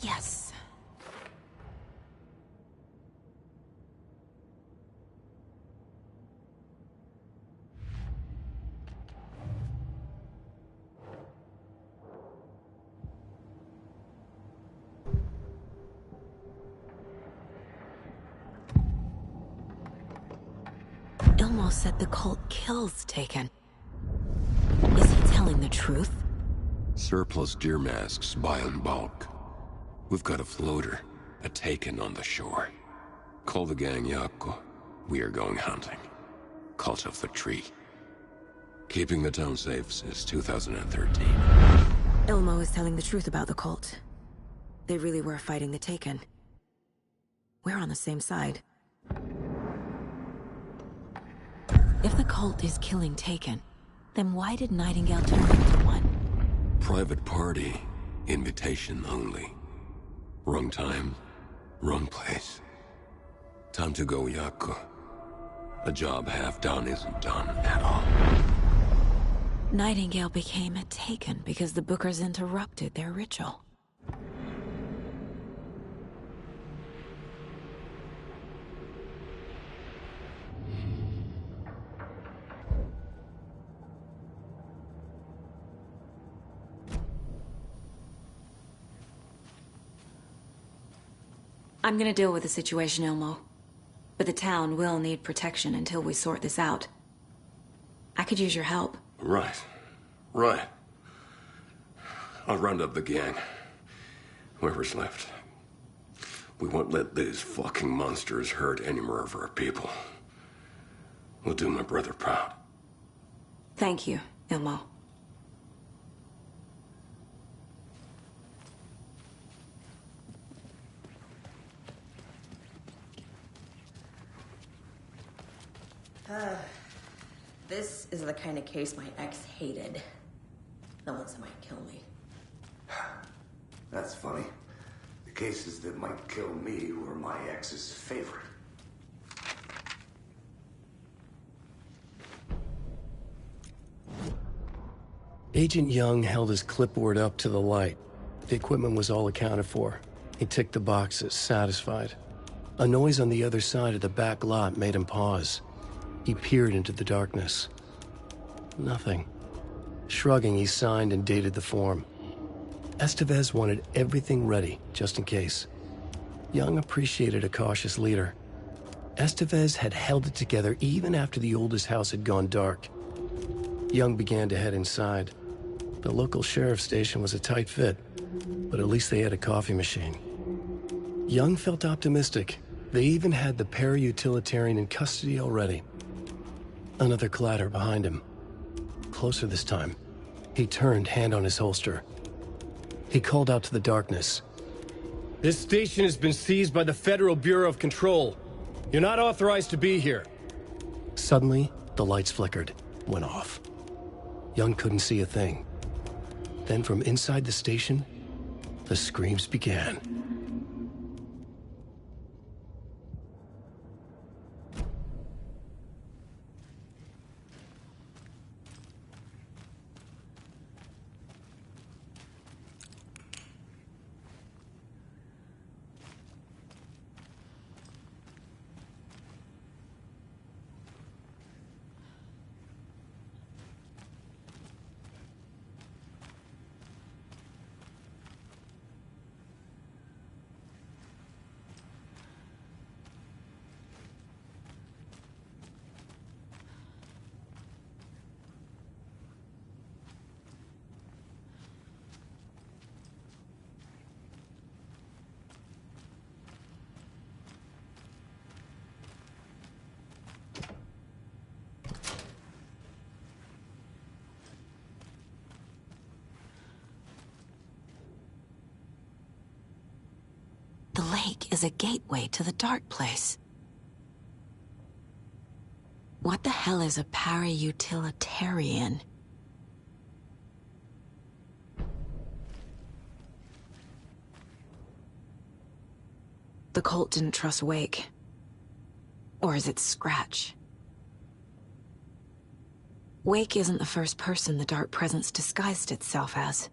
Yes. Ilmo said the cult kills Taken. Is he telling the truth? Surplus deer masks buy in bulk. We've got a floater, a Taken on the shore. Call the gang Yakko. We are going hunting. Cult of the Tree. Keeping the town safe since 2013. Ilmo is telling the truth about the cult. They really were fighting the Taken. We're on the same side. If the cult is killing Taken, then why did Nightingale turn into one? Private party. Invitation only. Wrong time, wrong place. Time to go, Yakko. A job half done isn't done at all. Nightingale became a Taken because the Bookers interrupted their ritual. I'm gonna deal with the situation, Ilmo. But the town will need protection until we sort this out. I could use your help. Right. Right. I'll round up the gang. Whoever's left. We won't let these fucking monsters hurt any more of our people. We'll do my brother proud. Thank you, Ilmo. This is the kind of case my ex hated. The ones that might kill me. That's funny. The cases that might kill me were my ex's favorite. Agent Young held his clipboard up to the light. The equipment was all accounted for. He ticked the boxes, satisfied. A noise on the other side of the back lot made him pause. He peered into the darkness. Nothing. Shrugging, he signed and dated the form. Estevez wanted everything ready, just in case. Young appreciated a cautious leader. Estevez had held it together even after the oldest house had gone dark. Young began to head inside. The local sheriff's station was a tight fit, but at least they had a coffee machine. Young felt optimistic. They even had the para-utilitarian in custody already. Another clatter behind him. closer this time. He turned, hand on his holster. He called out to the darkness. "This station has been seized by the Federal Bureau of Control. You're not authorized to be here." Suddenly, the lights flickered, went off. Young couldn't see a thing. Then from inside the station, the screams began. The lake is a gateway to the dark place. What the hell is a para-utilitarian? The cult didn't trust Wake. Or is it Scratch? Wake isn't the first person the dark presence disguised itself as.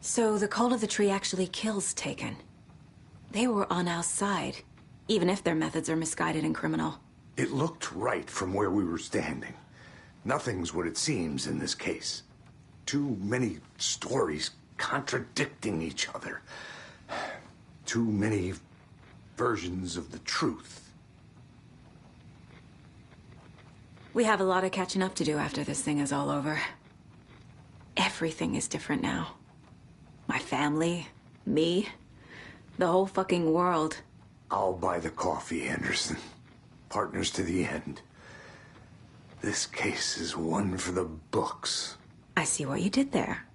So the Cult of the Tree actually kills Taken. They were on our side, even if their methods are misguided and criminal. It looked right from where we were standing. Nothing's what it seems in this case. Too many stories contradicting each other. Too many versions of the truth. We have a lot of catching up to do after this thing is all over. Everything is different now. My family, me, the whole fucking world. I'll buy the coffee, Anderson. Partners to the end. This case is one for the books. I see what you did there.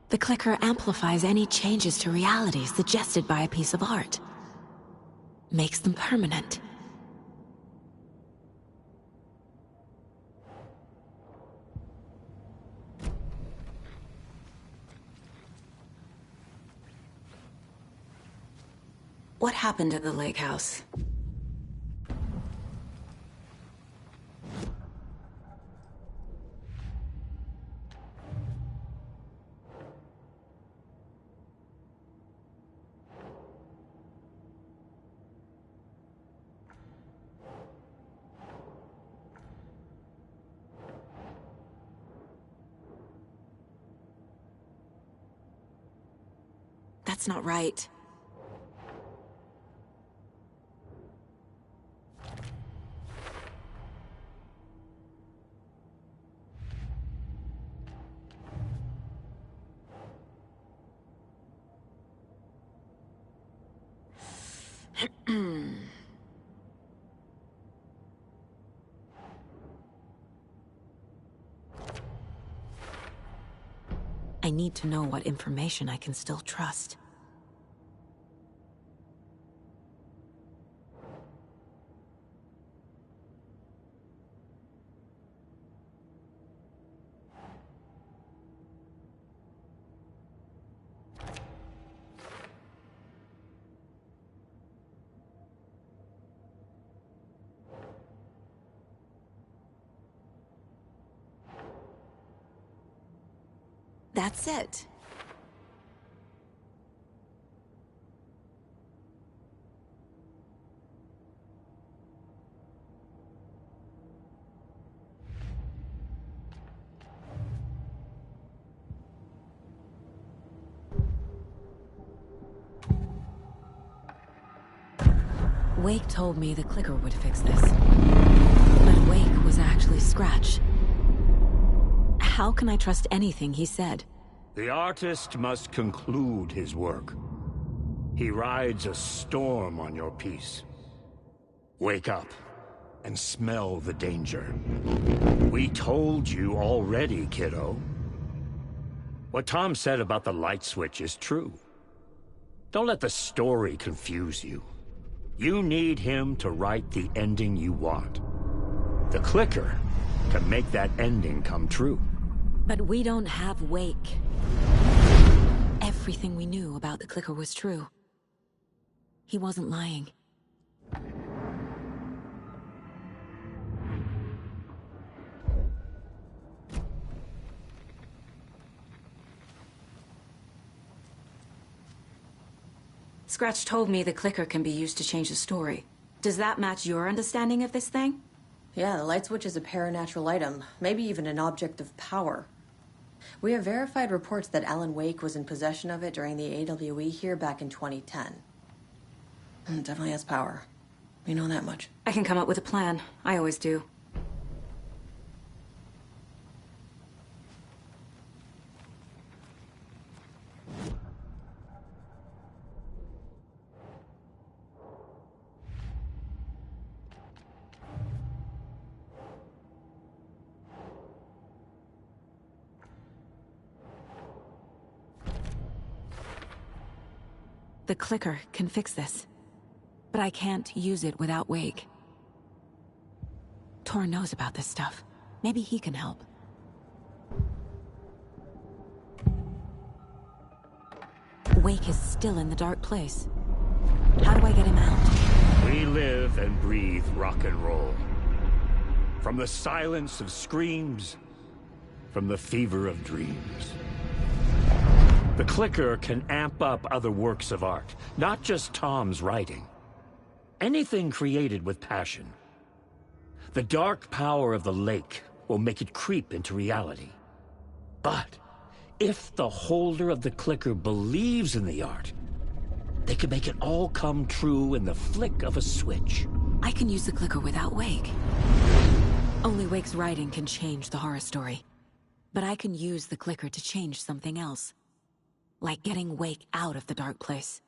The clicker amplifies any changes to reality suggested by a piece of art. Makes them permanent. What happened at the lake house? That's not right. I need to know what information I can still trust. That's it. Wake told me the clicker would fix this. But Wake was actually Scratch. How can I trust anything he said? The artist must conclude his work. He rides a storm on your piece. Wake up and smell the danger. We told you already, kiddo. What Tom said about the light switch is true. Don't let the story confuse you. You need him to write the ending you want. The clicker can make that ending come true. But we don't have Wake. Everything we knew about the clicker was true. He wasn't lying. Scratch told me the clicker can be used to change the story. Does that match your understanding of this thing? Yeah, the light switch is a paranatural item, maybe even an object of power. We have verified reports that Alan Wake was in possession of it during the AWE here back in 2010. It definitely has power. We know that much. I can come up with a plan. I always do. The clicker can fix this. But I can't use it without Wake. Tor knows about this stuff. Maybe he can help. Wake is still in the dark place. How do I get him out? We live and breathe rock and roll. From the silence of screams, from the fever of dreams. The clicker can amp up other works of art, not just Tom's writing. Anything created with passion. The dark power of the lake will make it creep into reality. But if the holder of the clicker believes in the art, they can make it all come true in the flick of a switch. I can use the clicker without Wake. Only Wake's writing can change the horror story. But I can use the clicker to change something else. Like getting Wake out of the dark place.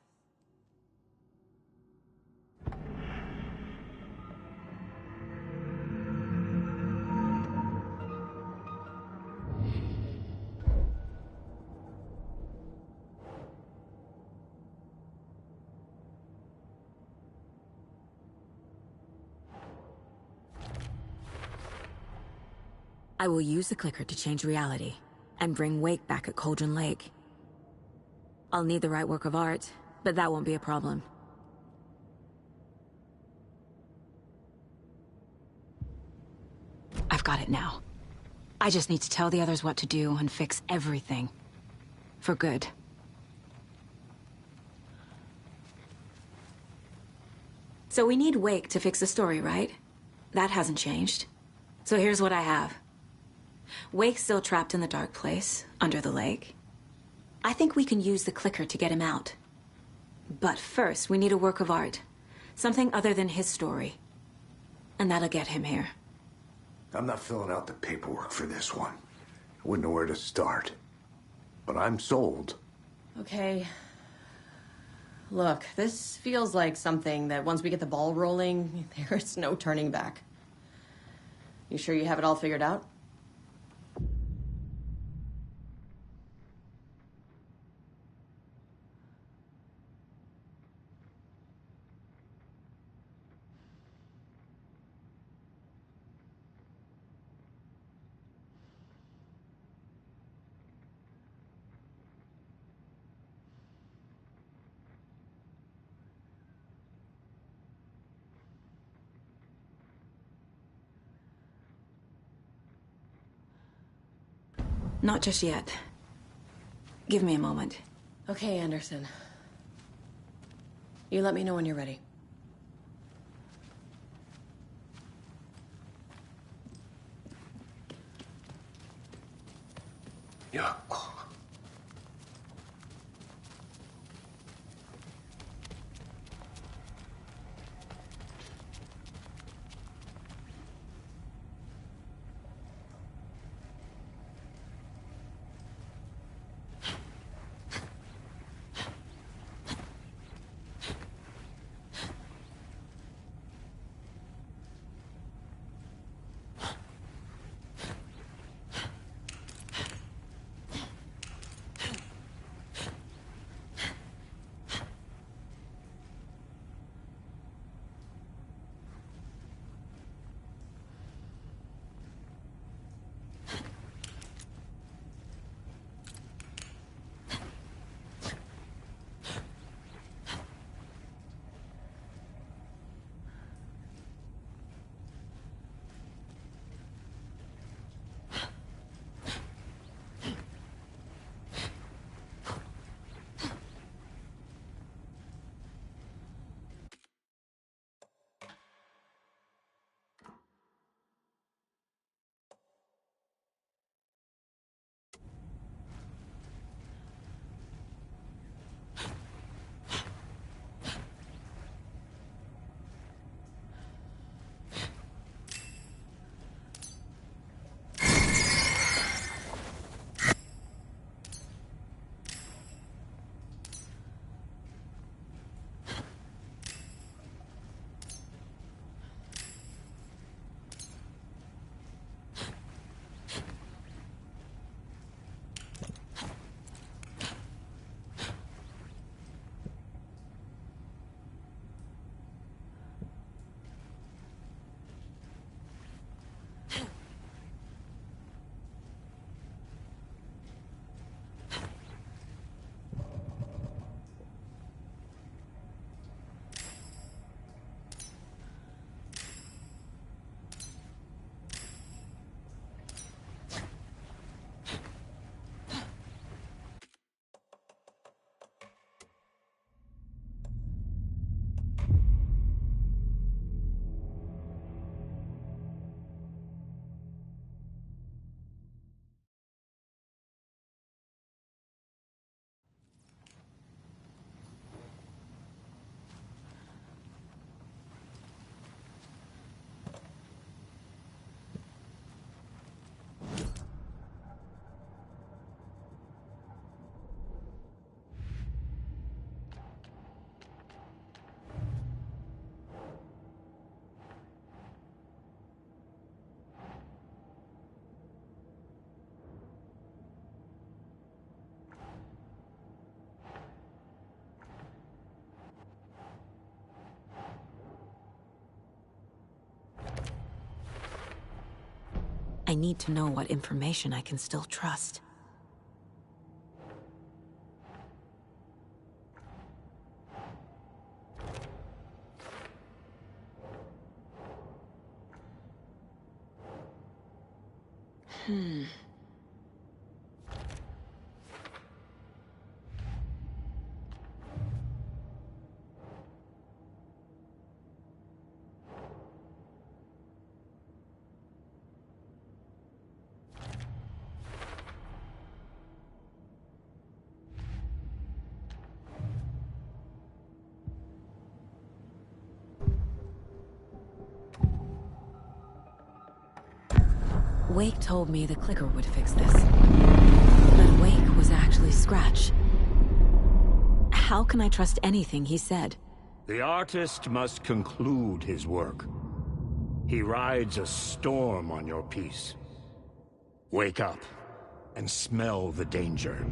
I will use the clicker to change reality, and bring Wake back at Cauldron Lake. I'll need the right work of art, but that won't be a problem. I've got it now. I just need to tell the others what to do and fix everything. For good. So we need Wake to fix the story, right? That hasn't changed. So here's what I have. Wake's still trapped in the dark place, under the lake. I think we can use the clicker to get him out. But first, we need a work of art. Something other than his story. And that'll get him here. I'm not filling out the paperwork for this one. I wouldn't know where to start. But I'm sold. Okay. Look, this feels like something that once we get the ball rolling, there's no turning back. You sure you have it all figured out? Not just yet. Give me a moment. Okay, Anderson. You let me know when you're ready. Yeah. I need to know what information I can still trust. Wake told me the clicker would fix this. But Wake was actually Scratch. How can I trust anything he said? The artist must conclude his work. He rides a storm on your piece. Wake up and smell the danger.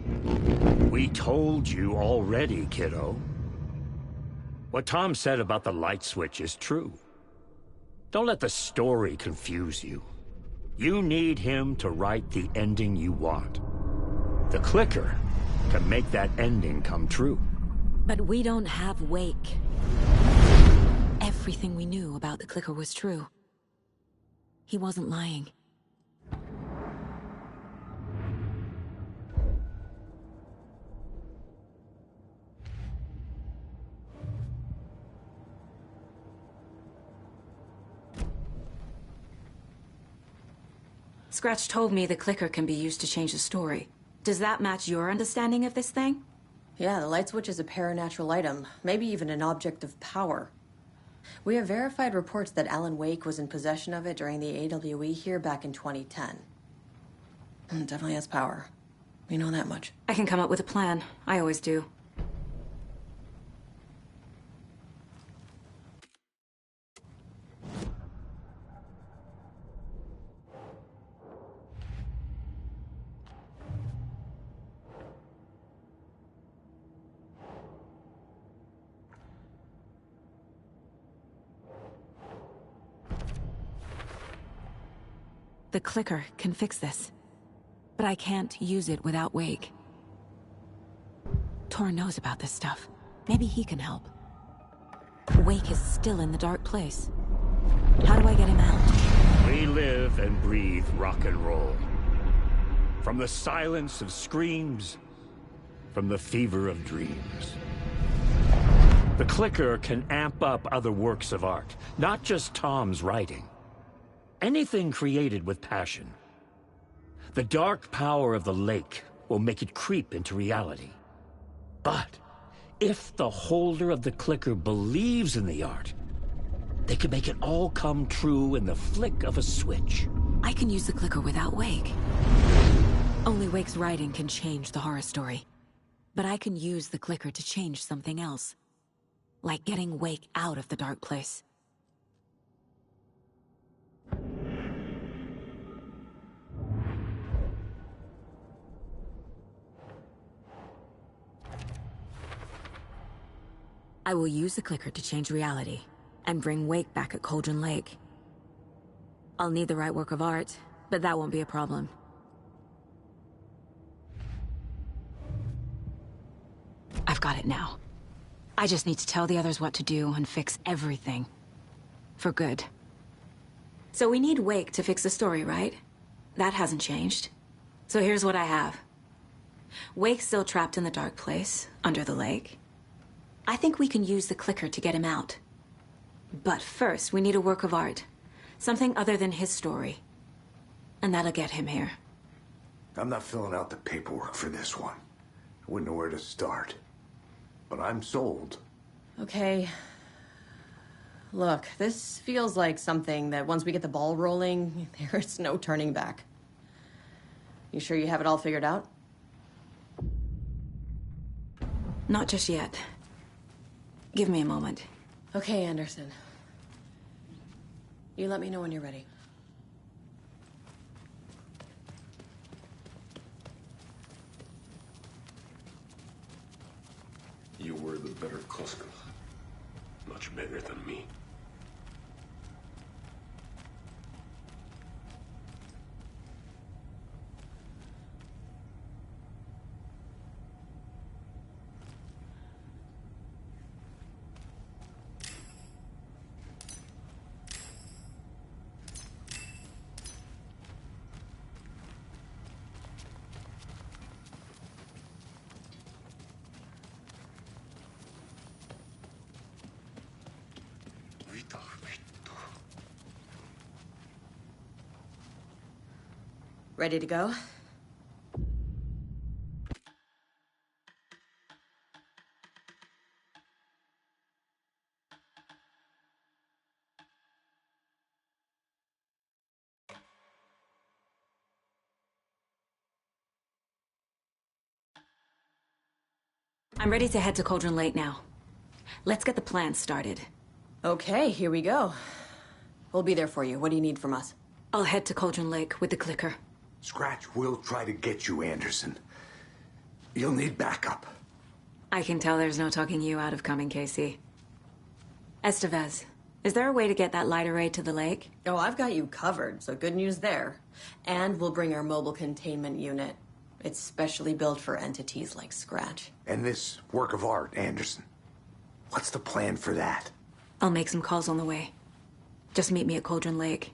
We told you already, kiddo. What Tom said about the light switch is true. Don't let the story confuse you. You need him to write the ending you want. The clicker can make that ending come true. But we don't have Wake. Everything we knew about the clicker was true. He wasn't lying. Scratch told me the clicker can be used to change the story. Does that match your understanding of this thing? Yeah, the light switch is a paranatural item, maybe even an object of power. We have verified reports that Alan Wake was in possession of it during the AWE here back in 2010. It definitely has power. We know that much. I can come up with a plan. I always do. The clicker can fix this. But I can't use it without Wake. Tor knows about this stuff. Maybe he can help. Wake is still in the dark place. How do I get him out? We live and breathe rock and roll. From the silence of screams, from the fever of dreams. The clicker can amp up other works of art, not just Tom's writing. Anything created with passion. The dark power of the lake will make it creep into reality. But if the holder of the clicker believes in the art, they can make it all come true in the flick of a switch. I can use the clicker without Wake. Only Wake's writing can change the horror story. But I can use the clicker to change something else. Like getting Wake out of the dark place. I will use the clicker to change reality, and bring Wake back at Cauldron Lake. I'll need the right work of art, but that won't be a problem. I've got it now. I just need to tell the others what to do and fix everything. For good. So we need Wake to fix the story, right? That hasn't changed. So here's what I have. Wake's still trapped in the dark place, under the lake. I think we can use the clicker to get him out. But first, we need a work of art. Something other than his story. And that'll get him here. I'm not filling out the paperwork for this one. I wouldn't know where to start. But I'm sold. Okay. Look, this feels like something that once we get the ball rolling, there's no turning back. You sure you have it all figured out? Not just yet. Give me a moment. Okay, Anderson. You let me know when you're ready. You were the better Koska. Much bigger than me. Ready to go? I'm ready to head to Cauldron Lake now. Let's get the plan started. Okay, here we go. We'll be there for you. What do you need from us? I'll head to Cauldron Lake with the clicker. Scratch will try to get you, Anderson. You'll need backup. I can tell there's no talking you out of coming, Casey. Estevez, is there a way to get that light array to the lake? Oh, I've got you covered, so good news there. And we'll bring our mobile containment unit. It's specially built for entities like Scratch. And this work of art, Anderson. What's the plan for that? I'll make some calls on the way. Just meet me at Cauldron Lake.